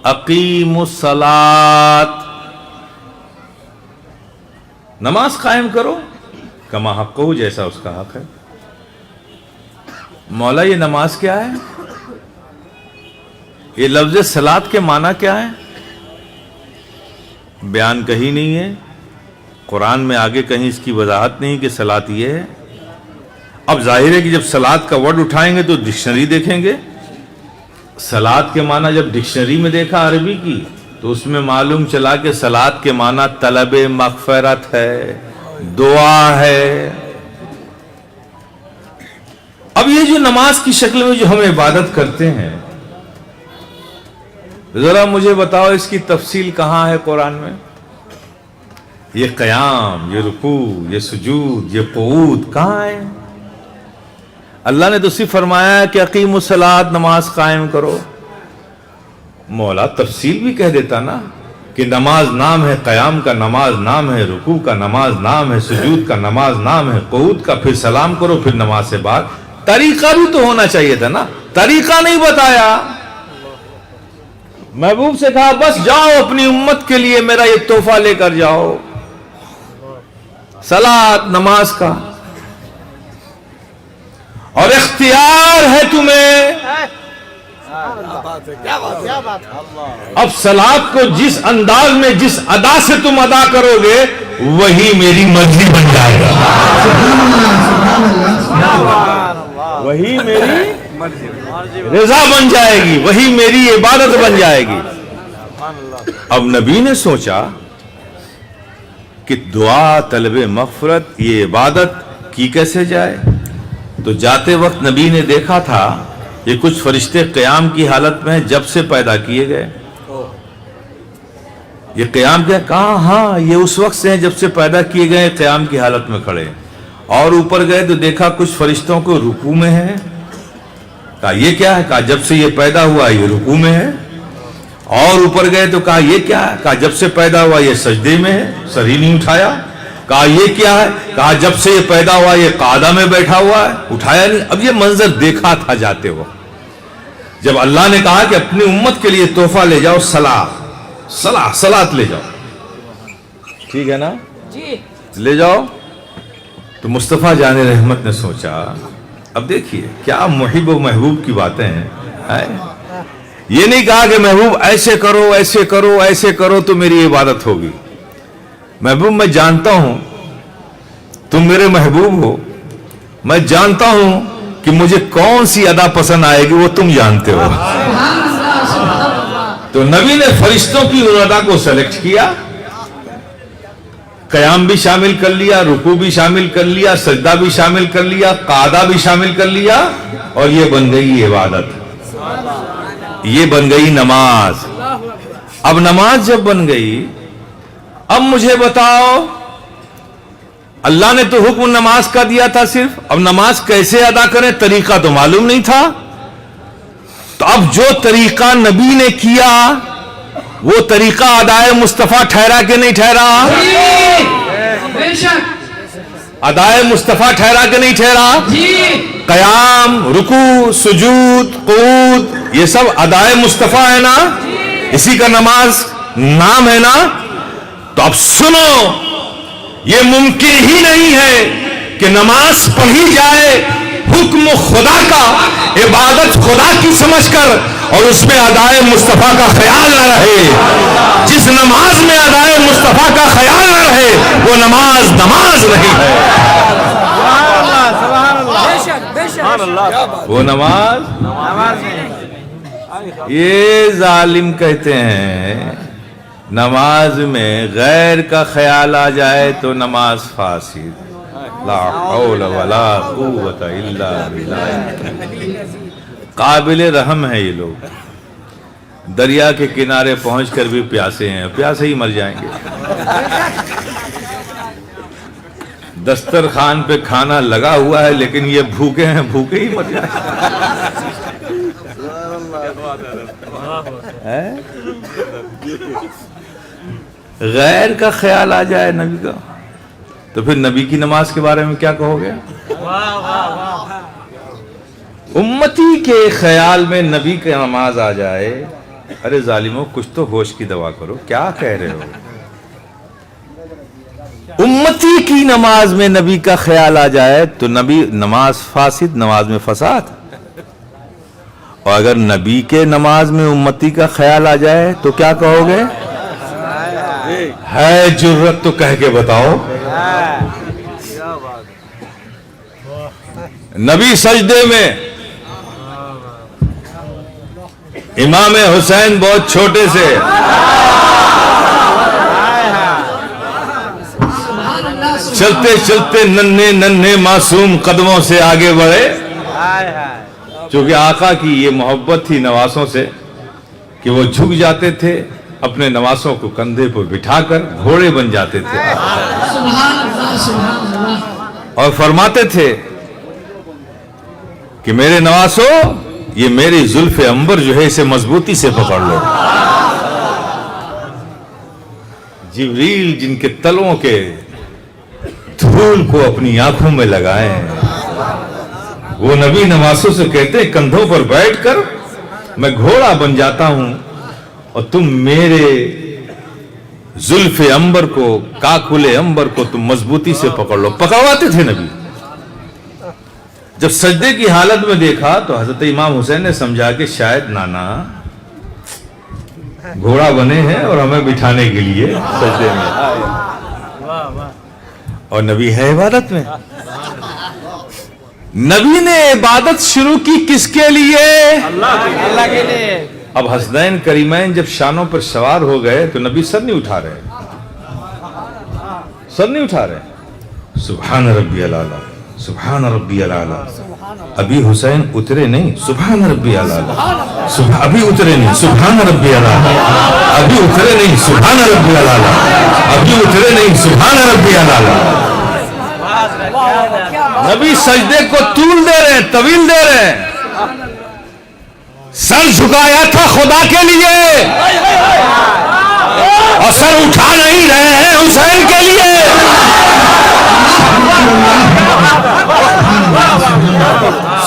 S1: اقیموا الصلاۃ، نماز قائم کرو کما حق ہو، جیسا اس کا حق ہے. مولا یہ نماز کیا ہے؟ یہ لفظ صلاۃ کے معنی کیا ہے؟ بیان کہیں نہیں ہے قرآن میں، آگے کہیں اس کی وضاحت نہیں کہ صلاۃ یہ ہے. اب ظاہر ہے کہ جب صلاۃ کا ورڈ اٹھائیں گے تو ڈکشنری دیکھیں گے. صلاۃ کے معنی جب ڈکشنری میں دیکھا عربی کی تو اس میں معلوم چلا کہ صلاۃ کے معنی طلب مغفرت ہے، دعا ہے. اب یہ جو نماز کی شکل میں جو ہم عبادت کرتے ہیں، ذرا مجھے بتاؤ اس کی تفصیل کہاں ہے قرآن میں؟ یہ قیام، یہ رکوع، یہ سجود، یہ قعود کہاں ہے؟ اللہ نے تو صرف فرمایا کہ اقیموا الصلاۃ، نماز قائم کرو. مولا تفصیل بھی کہہ دیتا نا کہ نماز نام ہے قیام کا، نماز نام ہے رکوع کا، نماز نام ہے سجود کا، نماز نام ہے قعود کا، پھر سلام کرو، پھر نماز سے بعد. طریقہ بھی تو ہونا چاہیے تھا نا، طریقہ نہیں بتایا. محبوب سے کہا بس جاؤ اپنی امت کے لیے میرا یہ تحفہ لے کر جاؤ، صلاۃ نماز کا. اور اختیار ہے تمہیں. اب صلاۃ کو جس انداز میں جس ادا سے تم ادا کرو گے وہی میری مرضی بن جائے گا، وہی میری رضا بن جائے گی، وہی میری عبادت بن جائے گی. اب نبی نے سوچا کہ دعا، طلب مغفرت، یہ عبادت کی کیسے جائے. تو جاتے وقت نبی نے دیکھا تھا یہ کچھ فرشتے قیام کی حالت میں جب سے پیدا کیے گئے. یہ قیام کیا؟ کہا ہاں یہ اس وقت سے ہیں جب سے پیدا کیے گئے قیام کی حالت میں کھڑے. اور اوپر گئے تو دیکھا کچھ فرشتوں کو رکوع میں ہے. کہا یہ کیا ہے؟ کہا جب سے یہ پیدا ہوا یہ رکوع میں ہے. اور اوپر گئے تو کہا یہ کیا ہے؟ کہا جب سے پیدا ہوا یہ سجدے میں ہے، سر ہی نہیں اٹھایا. کہا یہ کیا ہے؟ کہا جب سے یہ پیدا ہوا یہ قعدہ میں بیٹھا ہوا ہے، اٹھایا نہیں. اب یہ منظر دیکھا تھا جاتے وقت جب اللہ نے کہا کہ اپنی امت کے لیے تحفہ لے جاؤ، صلاۃ لے جاؤ. ٹھیک ہے نا جی، لے جاؤ. تو مصطفیٰ جان رحمت نے سوچا اب دیکھیے کیا محب و محبوب کی باتیں ہیں. یہ نہیں کہا کہ محبوب ایسے کرو ایسے کرو ایسے کرو تو میری عبادت ہوگی. محبوب میں جانتا ہوں تم میرے محبوب ہو، میں جانتا ہوں کہ مجھے کون سی ادا پسند آئے گی وہ تم جانتے ہو. تو نبی نے فرشتوں کی ان ادا کو سلیکٹ کیا، قیام بھی شامل کر لیا، رکوع بھی شامل کر لیا، سجدہ بھی شامل کر لیا، قعدہ بھی شامل کر لیا، اور یہ بن گئی عبادت، یہ بن گئی نماز. اب نماز جب بن گئی، اب مجھے بتاؤ اللہ نے تو حکم نماز کا دیا تھا صرف، اب نماز کیسے ادا کریں طریقہ تو معلوم نہیں تھا. تو اب جو طریقہ نبی نے کیا وہ طریقہ ادائے مصطفیٰ ٹھہرا کہ نہیں ٹھہرا؟ ادائے مصطفیٰ ٹھہرا کہ نہیں ٹھہرا؟ قیام، رکوع، سجود، قعود یہ سب ادائے مصطفیٰ ہے نا، اسی کا نماز نام ہے نا. تو اب سنو، یہ ممکن ہی نہیں ہے کہ نماز پڑھی جائے حکم خدا کا، عبادت خدا کی سمجھ کر، اور اس میں ادائے مصطفیٰ کا خیال نہ رہے. جس نماز میں ادائے مصطفیٰ کا خیال نہ رہے وہ نماز نہیں ہے.
S3: سبحان اللہ
S1: وہ نماز یہ ظالم کہتے ہیں نماز میں غیر کا خیال آ جائے تو نماز فاسد. لا حول ولا قوت الا باللہ. قابل رحم ہے یہ لوگ. دریا کے کنارے پہنچ کر بھی پیاسے ہیں, پیاسے ہی مر جائیں گے. دسترخوان پہ کھانا لگا ہوا ہے لیکن یہ بھوکے ہیں, بھوکے ہی مر جائیں گے. غیر کا خیال آ جائے نبی کا تو پھر نبی کی نماز کے بارے میں کیا کہو گے؟ امتی کے خیال میں نبی کی نماز آ جائے, ارے ظالموں کچھ تو ہوش کی دوا کرو, کیا کہہ رہے ہو؟ امتی کی نماز میں نبی کا خیال آ جائے تو نبی نماز فاسد, نماز میں فساد. اور اگر نبی کے نماز میں امتی کا خیال آ جائے تو کیا کہو گے؟ ہے جرت تو کہہ کے بتاؤ. نبی سجدے میں, امام حسین بہت چھوٹے سے, چلتے چلتے ننھے ننھے معصوم قدموں سے آگے بڑھے, چونکہ آقا کی یہ محبت تھی نواسوں سے کہ وہ جھک جاتے تھے, اپنے نواسوں کو کندھے پر بٹھا کر گھوڑے بن جاتے تھے اور فرماتے تھے کہ میرے نواسو یہ میری زلف عنبر جو ہے اسے مضبوطی سے پکڑ لو. جبریل جن کے تلوں کے دھول کو اپنی آنکھوں میں لگائے ہیں, وہ نبی نواسوں سے کہتے ہیں کندھوں پر بیٹھ کر میں گھوڑا بن جاتا ہوں اور تم میرے زلف عنبر کو, کاکل عنبر کو تم مضبوطی سے پکڑ لو. پکڑواتے تھے نبی. جب سجدے کی حالت میں دیکھا تو حضرت امام حسین نے سمجھا کہ شاید نانا گھوڑا بنے ہیں اور ہمیں بٹھانے کے لیے سجدے میں, اور نبی ہے عبادت میں. نبی نے عبادت شروع کی کس کے لیے؟
S3: اللہ کے لیے.
S1: اب حسنین کریمین جب شانوں پر سوار ہو گئے تو نبی سر نہیں اٹھا رہے, سر نہیں اٹھا رہے. سبحان ربی الاعلی, سبحان ربی الاعلی. ابھی حسین اترے نہیں, سبحان ربی الاعلی. ابھی اترے نہیں, سبحان ربی الاعلی. ابھی اترے نہیں, سبحان ربی الاعلی. ابھی اترے نہیں, سبحان ربی الاعلی. نبی سجدے کو طول دے رہے ہیں, طویل دے رہے ہیں. سر جھکایا تھا خدا کے لیے اور سر اٹھا نہیں رہے ہیں حسین کے لیے.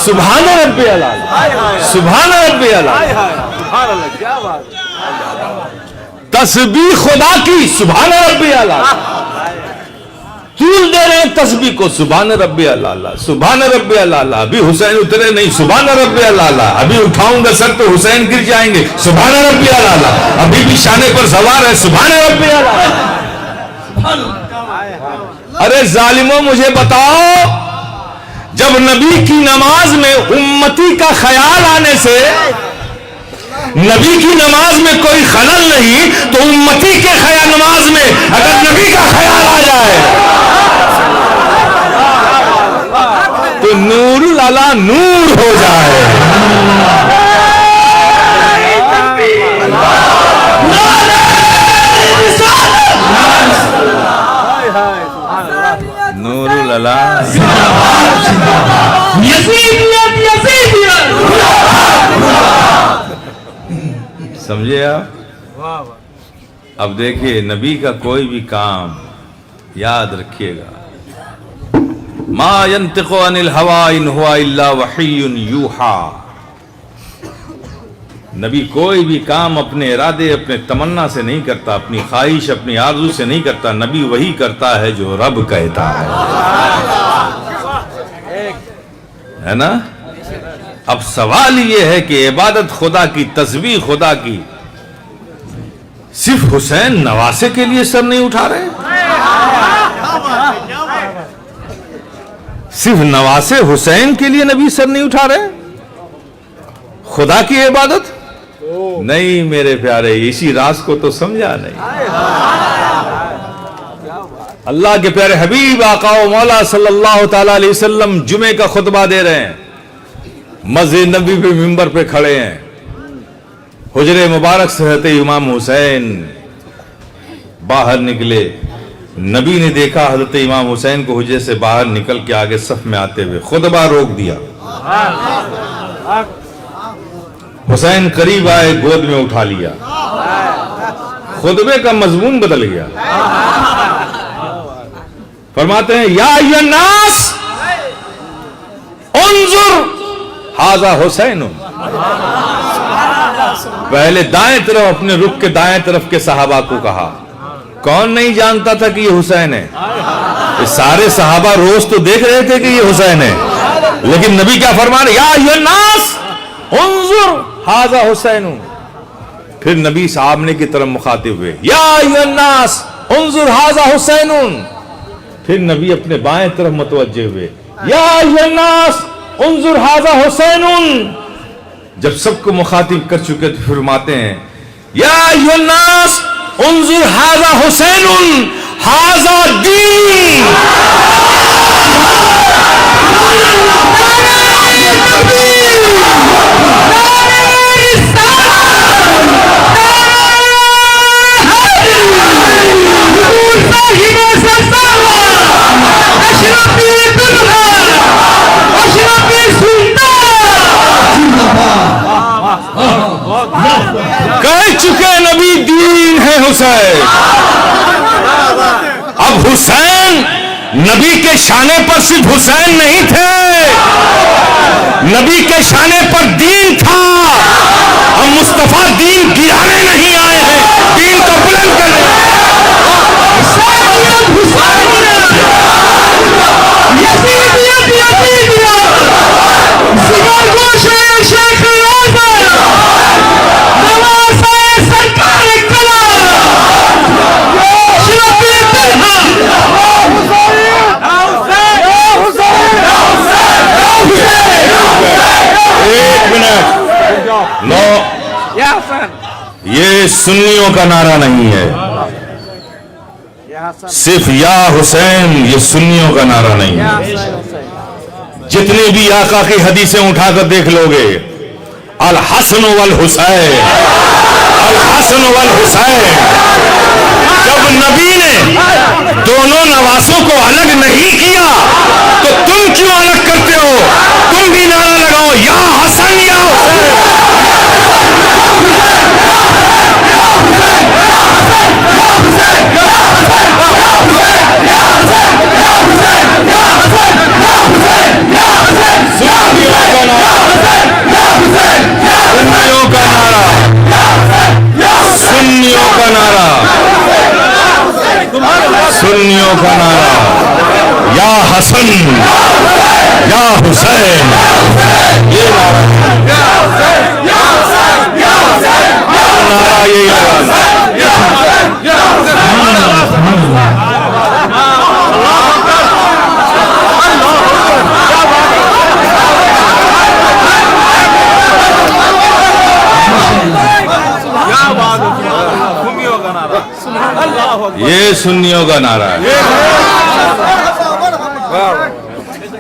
S1: سبحان ربی الاعلی, سبحان ربی الاعلی. تسبیح خدا کی, سبحان ربی الاعلی. طول دے رہے ہیں تسبیح کو, سبحان ربی الاعلی, سبحان ربی الاعلی. ابھی حسین اترے نہیں, سبحان ربی الاعلی. ابھی اٹھاؤں گا سر تو حسین گر جائیں گے, سبحان ربی الاعلی. ابھی بھی شانے پر سوار ہے, سبحان ربی الاعلی. ارے ظالموں مجھے بتاؤ, جب نبی کی نماز میں امتی کا خیال آنے سے نبی کی نماز میں کوئی خلل نہیں, تو امتی کے خیال نماز میں اگر نبی کا خیال آ جائے تو نور العلا نور ہو جائے. نور العلا سمجھے آپ؟ اب دیکھیے نبی کا کوئی بھی کام یاد رکھیے گا, ما ينطق عن الهوى ان هو الا وحی یوحى. نبی کوئی بھی کام اپنے ارادے, اپنے تمنا سے نہیں کرتا, اپنی خواہش, اپنی آرزو سے نہیں کرتا. نبی وہی کرتا ہے جو رب کہتا ہے نا. اب سوال یہ ہے کہ عبادت خدا کی, تسبیح خدا کی, صرف حسین نواسے کے لیے سر نہیں اٹھا رہے, صرف نواسے حسین کے لیے نبی سر نہیں اٹھا رہے؟ خدا کی عبادت نہیں میرے پیارے، اسی راز کو تو سمجھا نہیں۔ اللہ کے پیارے حبیب آقا و مولا صلی اللہ تعالی علیہ وسلم جمعے کا خطبہ دے رہے ہیں، مسجد نبی پہ منبر پہ کھڑے ہیں، حجرے مبارک سے حضرت امام حسین باہر نکلے، نبی نے دیکھا حضرت امام حسین کو حجرے سے باہر نکل کے آگے صف میں آتے ہوئے، خطبہ روک دیا۔ حسین قریب آئے، گود میں اٹھا لیا، خطبے کا مضمون بدل گیا۔ فرماتے ہیں یا ایھا الناس انظر ھذا حسین۔ پہلے دائیں طرف، اپنے رخ کے دائیں طرف کے صحابہ کو کہا، کون نہیں جانتا تھا کہ یہ حسین ہے؟ یہ سارے صحابہ روز تو دیکھ رہے تھے کہ یہ حسین ہے، لیکن نبی کیا فرما رہے؟ یا ایھا الناس انظر ھذا حسین۔ پھر نبی سامنے کی طرف مخاطب ہوئے، یا ایھا الناس انظر ھذا حسین۔ پھر نبی اپنے بائیں طرف متوجہ ہوئے، یا ایھا الناس انظر ھذا حسین۔ جب سب کو مخاطب کر چکے تو فرماتے ہیں، یا ایھا الناس انظر ھذا حسین ھذا دین۔ کہہ چکے نبی دین ہے حسین۔ اب حسین نبی کے شانے پر صرف حسین نہیں تھے، نبی کے شانے پر دین تھا۔ ہم مصطفیٰ دین گرانے نہیں آئے ہیں، دین کو بلند کرنے۔ یہ سنیوں کا نعرہ نہیں ہے، صرف یا حسین، یہ سنیوں کا نعرہ نہیں ہے۔ جتنی بھی آقا کی حدیثیں اٹھا کر دیکھ لو گے، الحسن والحسین، الحسن والحسین۔ جب نبی نے دونوں نواسوں کو الگ نہیں کیا تو تم کیوں الگ کرتے ہو؟ تم بھی نعرہ لگاؤ، یا حسن یا حسین۔ سنیوں کا نعرہ، سنیوں کا نعرہ، یا حسن یا حسین، یہ نعرہ یہی لگانا۔ یہ سنیوں کا نعرہ ہے۔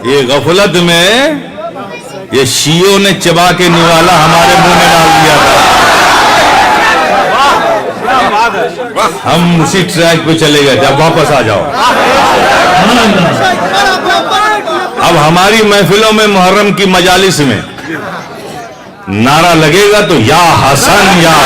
S1: یہ غفلت میں یہ شیعوں نے چبا کے نوالا ہمارے منہ میں ڈال دیا تھا، ہم اسی ٹریک پہ چلے گئے۔ جب واپس آ جاؤ، اب ہماری محفلوں میں، محرم کی مجالس میں نعرہ لگے گا تو یا حسن یا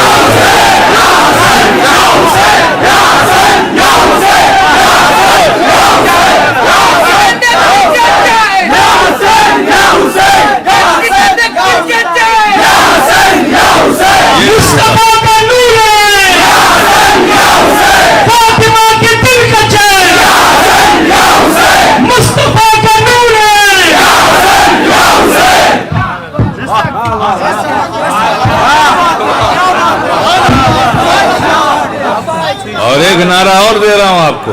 S1: اور ایک نعرہ اور دے رہا ہوں آپ کو،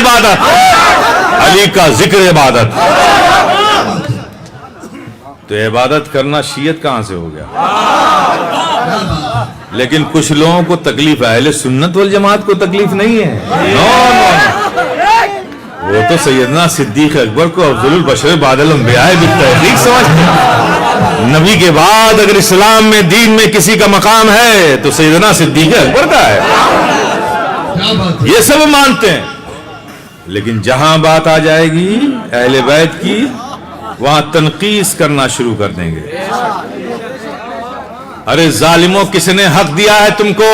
S1: عبادت, علی کا ذکر عبادت. تو عبادت کرنا شیعت کہاں سے ہو گیا؟ لیکن کچھ لوگوں کو تکلیف ہے, اہل سنت والجماعت کو تکلیف نہیں ہے. نو, وہ تو سیدنا صدیق اکبر کو افضل البشر بعد الانبیاء بالتحقیق سمجھتے ہیں. نبی کے بعد اگر اسلام میں دین میں کسی کا مقام ہے تو سیدنا صدیق اکبر کا ہے, یہ سب مانتے ہیں. لیکن جہاں بات آ جائے گی اہل بیت کی, وہاں تنقیص کرنا شروع کر دیں گے. ارے ظالموں, کس نے حق دیا ہے تم کو؟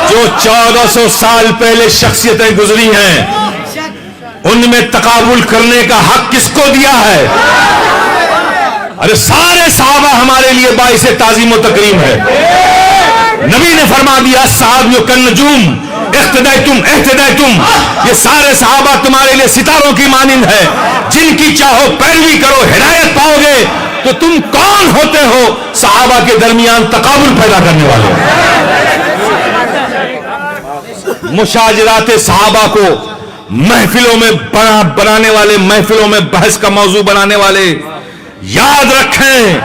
S1: جو 1400 سال پہلے شخصیتیں گزری ہیں, ان میں تقابل کرنے کا حق کس کو دیا ہے؟ ارے سارے صحابہ ہمارے لیے باعث تعظیم و تکریم ہے. نبی نے فرما دیا صحابیوں کالنجوم اقتدیتم اہتدیتم, یہ سارے صحابہ تمہارے لیے ستاروں کی مانند ہے, جن کی چاہو پیروی کرو ہدایت پاؤ گے. تو تم کون ہوتے ہو صحابہ کے درمیان تقابل پیدا کرنے والے؟ مشاجرات صحابہ کو محفلوں میں بنانے والے, محفلوں میں بحث کا موضوع بنانے والے, یاد رکھیں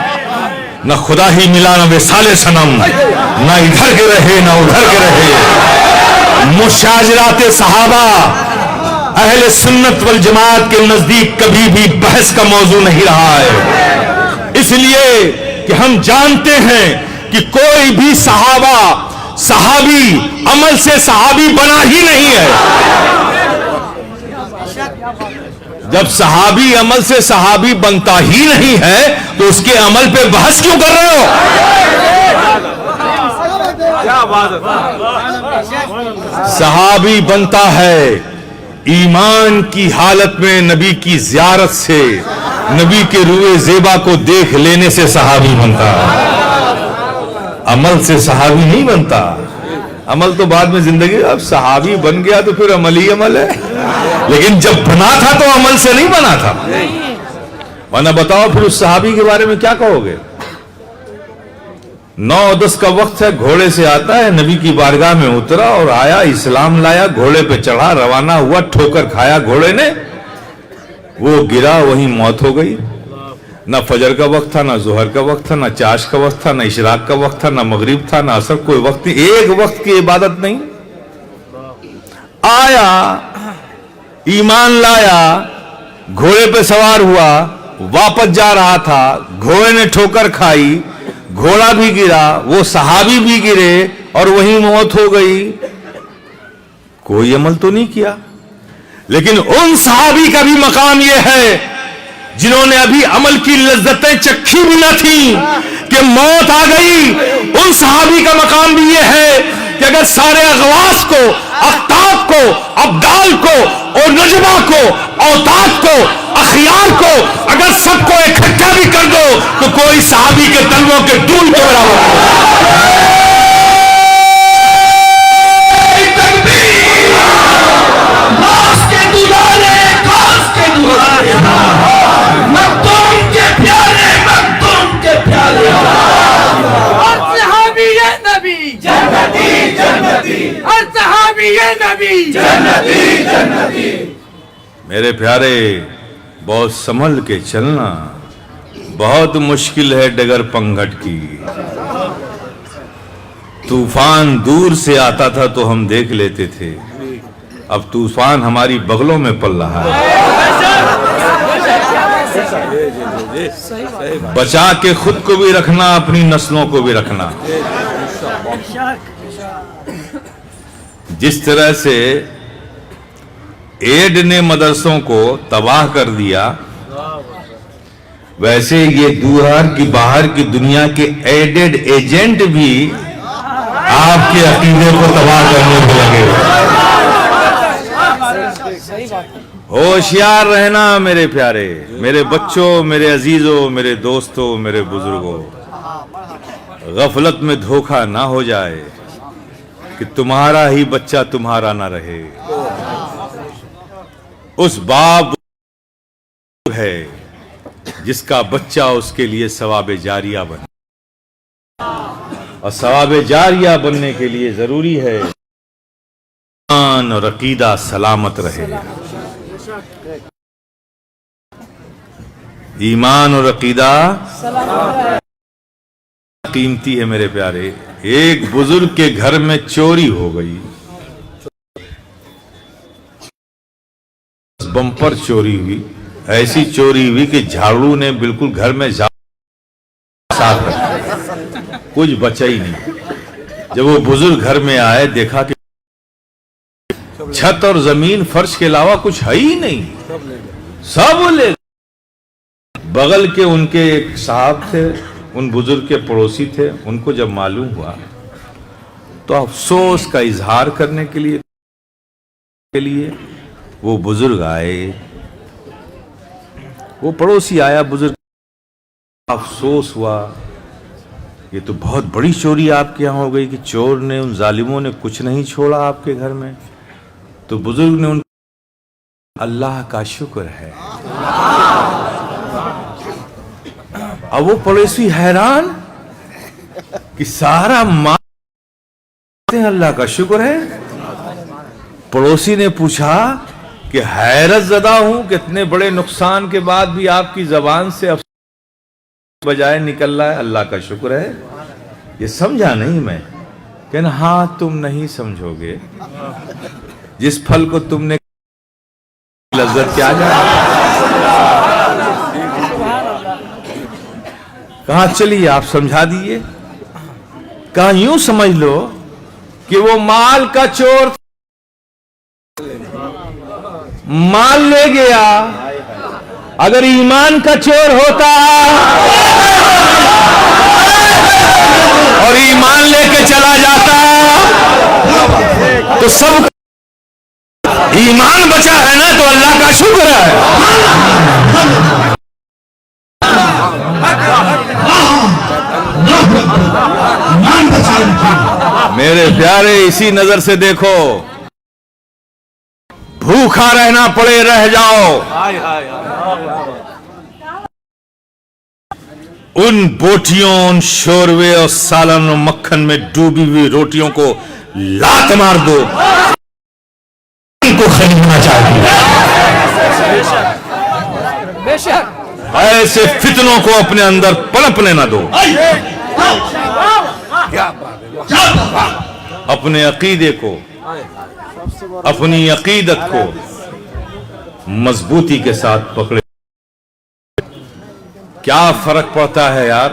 S1: نہ خدا ہی ملا نہ وصال صنم, نہ ادھر کے رہے نہ ادھر کے رہے. مشاجرات صحابہ اہل سنت والجماعت کے نزدیک کبھی بھی بحث کا موضوع نہیں رہا ہے. اس لیے کہ ہم جانتے ہیں کہ کوئی بھی صحابی عمل سے صحابی بنا ہی نہیں ہے. جب صحابی عمل سے صحابی بنتا ہی نہیں ہے تو اس کے عمل پہ بحث کیوں کر رہے ہو؟ صحابی بنتا ہے ایمان کی حالت میں, نبی کی زیارت سے, نبی کے روئے زیبا کو دیکھ لینے سے صحابی بنتا ہے. عمل سے صحابی نہیں بنتا. عمل تو بعد میں زندگی, اب صحابی بن گیا تو پھر عمل ہی عمل ہے, لیکن جب بنا تھا تو عمل سے نہیں بنا تھا. ورنہ بتاؤ پھر اس صحابی کے بارے میں کیا کہو گے؟ 9-10 کا وقت ہے, گھوڑے سے آتا ہے, نبی کی بارگاہ میں اترا اور آیا, اسلام لایا, گھوڑے پہ چڑھا, روانہ ہوا, ٹھوکر کھایا گھوڑے نے, وہ گرا, وہیں موت ہو گئی. نہ فجر کا وقت تھا, نہ ظہر کا وقت تھا, نہ چاش کا وقت تھا, نہ اشراق کا وقت تھا, نہ مغرب تھا, نہ عصر, کوئی وقت نہیں, ایک وقت کی عبادت نہیں. آیا, ایمان لایا, گھوڑے پہ سوار ہوا, واپس جا رہا تھا, گھوڑے نے ٹھوکر کھائی, گھوڑا بھی گرا, وہ صحابی بھی گرے اور وہیں موت ہو گئی. کوئی عمل تو نہیں کیا. لیکن ان صحابی کا بھی مقام یہ ہے جنہوں نے ابھی عمل کی لذتیں چکھی بھی نہ تھیں کہ موت آ گئی. ان صحابی کا مقام بھی یہ ہے کہ اگر سارے اغواص کو, اقطاب کو, ابدال کو, اور نجبہ کو, اوتاد کو, اخیار کو, اگر سب کو اکٹھا بھی کر دو تو کوئی صحابی کے تلووں کے دول کے برابر. میرے پیارے, بہت سنبھل کے چلنا, بہت مشکل ہے ڈگر پنگھٹ کی. طوفان دور سے آتا تھا تو ہم دیکھ لیتے تھے, اب طوفان ہماری بغلوں میں پل رہا ہے. بچا کے خود کو بھی رکھنا, اپنی نسلوں کو بھی رکھنا. جس طرح سے ایڈ نے مدرسوں کو تباہ کر دیا, ویسے یہ دور کی باہر کی دنیا کے ایڈڈ ایجنٹ بھی آپ کے عقیدے کو تباہ کرنے کو لگے. ہوشیار رہنا میرے پیارے, میرے بچوں, میرے عزیزوں, میرے دوستوں, میرے بزرگوں. غفلت میں دھوکہ نہ ہو جائے کہ تمہارا ہی بچہ تمہارا نہ رہے. اس باپ ہے جس کا بچہ اس کے لیے ثواب جاریہ بنے, اور ثواب جاریہ بننے کے لیے ضروری ہے ایمان اور عقیدہ سلامت رہے. ایمان اور عقیدہ قیمتی ہے میرے پیارے. ایک بزرگ کے گھر میں چوری ہو گئی. بمپر چوری ہوئی. ایسی چوری ہوئی کہ جھاڑو نے بالکل گھر میں صاف کر کچھ بچا ہی نہیں. جب وہ بزرگ گھر میں آئے دیکھا کہ چھت اور زمین فرش کے علاوہ کچھ ہے ہی نہیں, سب لے. بغل کے ان کے ایک صاحب تھے, ان بزرگ کے پڑوسی تھے. ان کو جب معلوم ہوا تو افسوس کا اظہار کرنے کے لیے وہ بزرگ آئے. وہ پڑوسی آیا, بزرگ افسوس ہوا, یہ تو بہت بڑی چوری آپ کے یہاں ہو گئی کہ چور نے, ان ظالموں نے کچھ نہیں چھوڑا آپ کے گھر میں. تو بزرگ نے ان اللہ کا شکر ہے. اب وہ پڑوسی حیران کہ سارا مال اللہ کا شکر ہے. پڑوسی نے پوچھا کہ حیرت زدہ ہوں کہ اتنے بڑے نقصان کے بعد بھی آپ کی زبان سے بجائے نکل رہا ہے اللہ کا شکر ہے. یہ سمجھا نہیں میں. کہنا ہاں تم نہیں سمجھو گے, جس پھل کو تم نے لذت کیا جائے. کہاں چلیے آپ سمجھا دیئے. کہاں یوں سمجھ لو کہ وہ مال کا چور مال لے گیا, اگر ایمان کا چور ہوتا اور ایمان لے کے چلا جاتا تو سب ایمان بچا ہے نا, تو اللہ کا شکر ہے. میرے پیارے اسی نظر سے دیکھو, بھوکا رہنا پڑے رہ جاؤ, ان بوٹیوں, ان شوربے اور سالن و مکھن میں ڈوبی ہوئی روٹیوں کو لات مار دو, ان کو خریدنا چاہیے. ایسے فتنوں کو اپنے اندر پنپنے نہ دو. اپنے عقیدے کو, اپنی عقیدت کو مضبوطی کے ساتھ پکڑے. کیا فرق پڑتا ہے یار,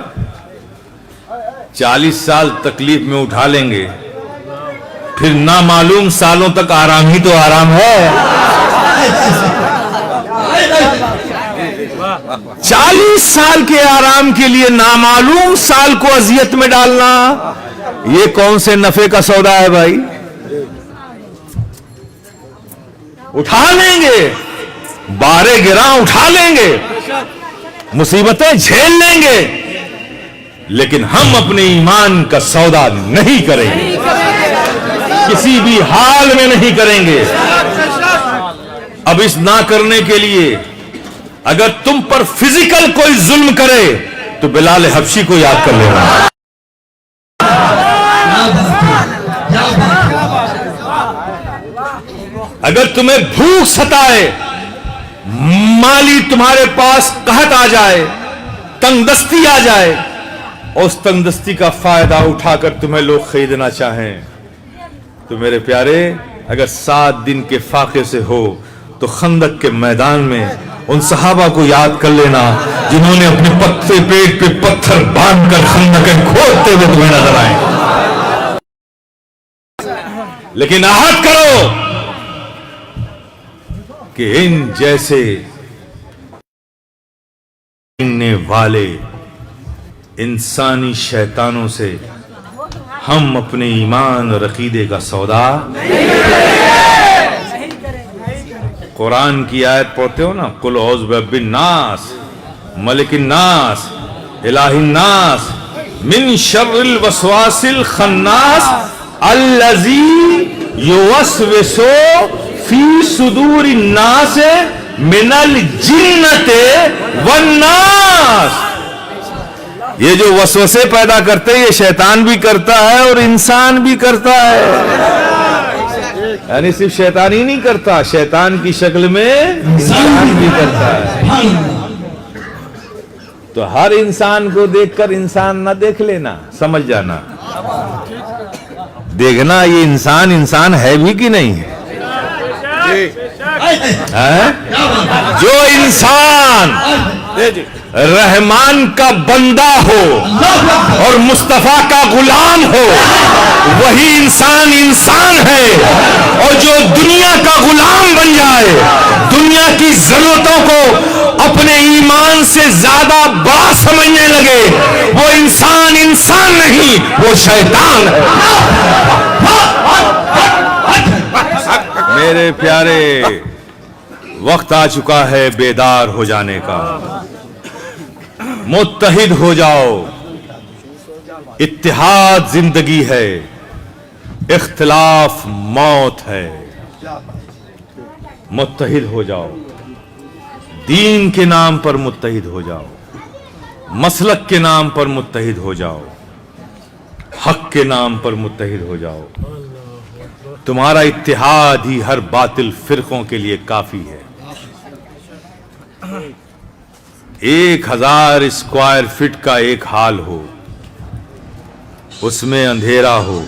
S1: 40 سال تکلیف میں اٹھا لیں گے, پھر نامعلوم سالوں تک آرام ہی تو آرام ہے. 40 سال کے آرام کے لیے نامعلوم سال کو اذیت میں ڈالنا, یہ کون سے نفع کا سودا ہے بھائی. اٹھا لیں گے, بارے گراں اٹھا لیں گے, مصیبتیں جھیل لیں گے, لیکن ہم اپنے ایمان کا سودا نہیں کریں گے, کسی بھی حال میں نہیں کریں گے. اب اس نہ کرنے کے لیے اگر تم پر فزیکل کوئی ظلم کرے تو بلال حبشی کو یاد کر لینا. اگر تمہیں بھوک ستائے, مالی تمہارے پاس قحط آ جائے, تنگ دستی آ جائے, اس تنگ دستی کا فائدہ اٹھا کر تمہیں لوگ خریدنا چاہیں, تو میرے پیارے اگر 7 دن کے فاقے سے ہو تو خندق کے میدان میں ان صحابہ کو یاد کر لینا جنہوں نے اپنے پتھر پیٹ پہ پتھر باندھ کر خندقیں کھودتے ہوئے تمہیں نظر آئے. لیکن عہد کرو کہ ان جیسے اننے والے انسانی شیطانوں سے ہم اپنے ایمان اور عقیدے کا سودا قرآن کی آیت پڑھتے ہو نا, قل اعوذ برب الناس ملک الناس الہ الناس من شر الوسواس الخناس الذی یوسوس فی صدور الناس من الجنۃ والناس. یہ جو وسوسے پیدا کرتے ہیں یہ شیطان بھی کرتا ہے اور انسان بھی کرتا ہے. یعنی صرف شیطان ہی نہیں کرتا، شیطان کی شکل میں انسان بھی کرتا ہے. تو ہر انسان کو دیکھ کر انسان نہ دیکھ لینا، سمجھ جانا، دیکھنا یہ انسان انسان ہے بھی کہ نہیں ہے. جو انسان رحمان کا بندہ ہو اور مصطفیٰ کا غلام ہو وہی انسان انسان ہے. اور جو دنیا کا غلام بن جائے، دنیا کی ضرورتوں کو اپنے ایمان سے زیادہ بڑا سمجھنے لگے، وہ انسان انسان نہیں، وہ شیطان ہے. میرے پیارے، وقت آ چکا ہے بیدار ہو جانے کا. متحد ہو جاؤ، اتحاد زندگی ہے، اختلاف موت ہے. متحد ہو جاؤ، دین کے نام پر متحد ہو جاؤ، مسلک کے نام پر متحد ہو جاؤ، حق کے نام پر متحد ہو جاؤ. تمہارا اتحاد ہی ہر باطل فرقوں کے لیے کافی ہے. 1000 اسکوائر فٹ کا ایک ہال ہو، اس میں اندھیرا ہو،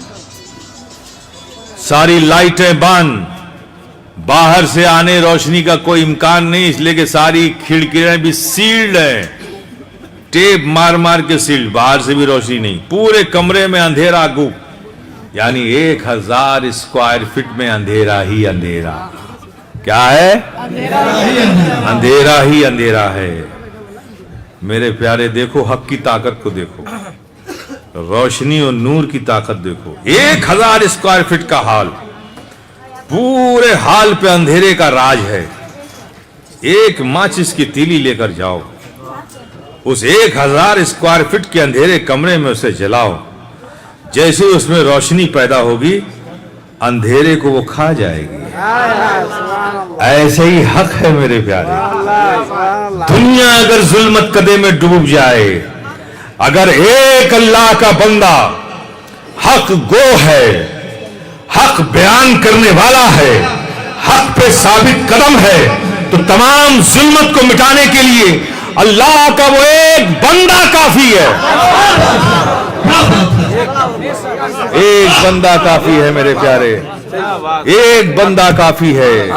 S1: ساری لائٹیں بند، باہر سے آنے روشنی کا کوئی امکان نہیں، اس لیے کہ ساری کھڑکیاں بھی سیلڈ ہیں، ٹیپ مار مار کے سیلڈ، باہر سے بھی روشنی نہیں، پورے کمرے میں اندھیرا گو. یعنی 1000 اسکوائر فٹ میں اندھیرا ہی اندھیرا. کیا ہے؟ اندھیرا ہی اندھیرا ہے. میرے پیارے، دیکھو حق کی طاقت کو، دیکھو روشنی اور نور کی طاقت دیکھو. 1000 اسکوائر فٹ کا ہال، پورے ہال پہ اندھیرے کا راج ہے. ایک ماچس کی تیلی لے کر جاؤ، اس 1000 اسکوائر فٹ کے اندھیرے کمرے میں اسے جلاؤ، جیسے اس میں روشنی پیدا ہوگی اندھیرے کو وہ کھا جائے گی. ایسے ہی حق ہے میرے پیارے. دنیا اگر ظلمت کدے میں ڈوب جائے، اگر ایک اللہ کا بندہ حق گو ہے، حق بیان کرنے والا ہے، حق پہ ثابت قدم ہے، تو تمام ظلمت کو مٹانے کے لیے اللہ کا وہ ایک بندہ کافی ہے. ایک بندہ کافی ہے میرے پیارے، ایک بندہ کافی ہے.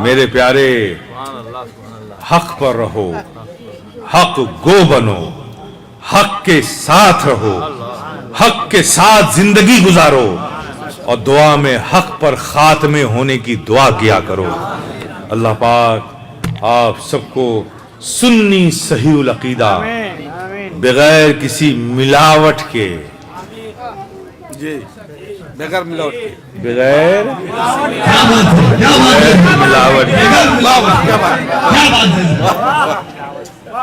S1: میرے پیارے، حق پر رہو، حق گو بنو، حق کے ساتھ رہو، حق کے ساتھ زندگی گزارو، اور دعا میں حق پر خاتمے ہونے کی دعا کیا کرو. اللہ پاک آپ سب کو سنی صحیح العقیدہ بغیر کسی ملاوٹ کے،
S3: بغیر ملاوٹ کے،
S1: بغیر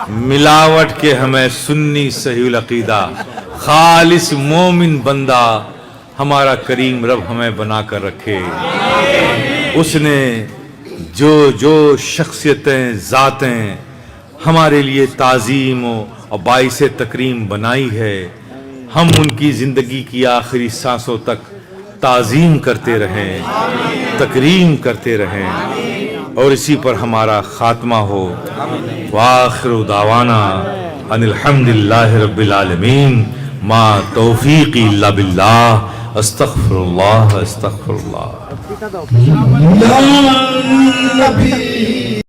S1: ملاوٹ کے ہمیں سنی صحیح العقیدہ خالص مومن بندہ ہمارا کریم رب ہمیں بنا کر رکھے. اس نے جو شخصیتیں، ذاتیں ہمارے لیے تعظیم اور باعث تکریم بنائی ہے، ہم ان کی زندگی کی آخری سانسوں تک تعظیم کرتے رہیں، تکریم کرتے رہیں، اور اسی پر ہمارا خاتمہ ہو. وآخر دعوانا ان الحمدللہ رب العالمین، ما توفیقی الا باللہ، استغفر اللہ استغفر اللہ.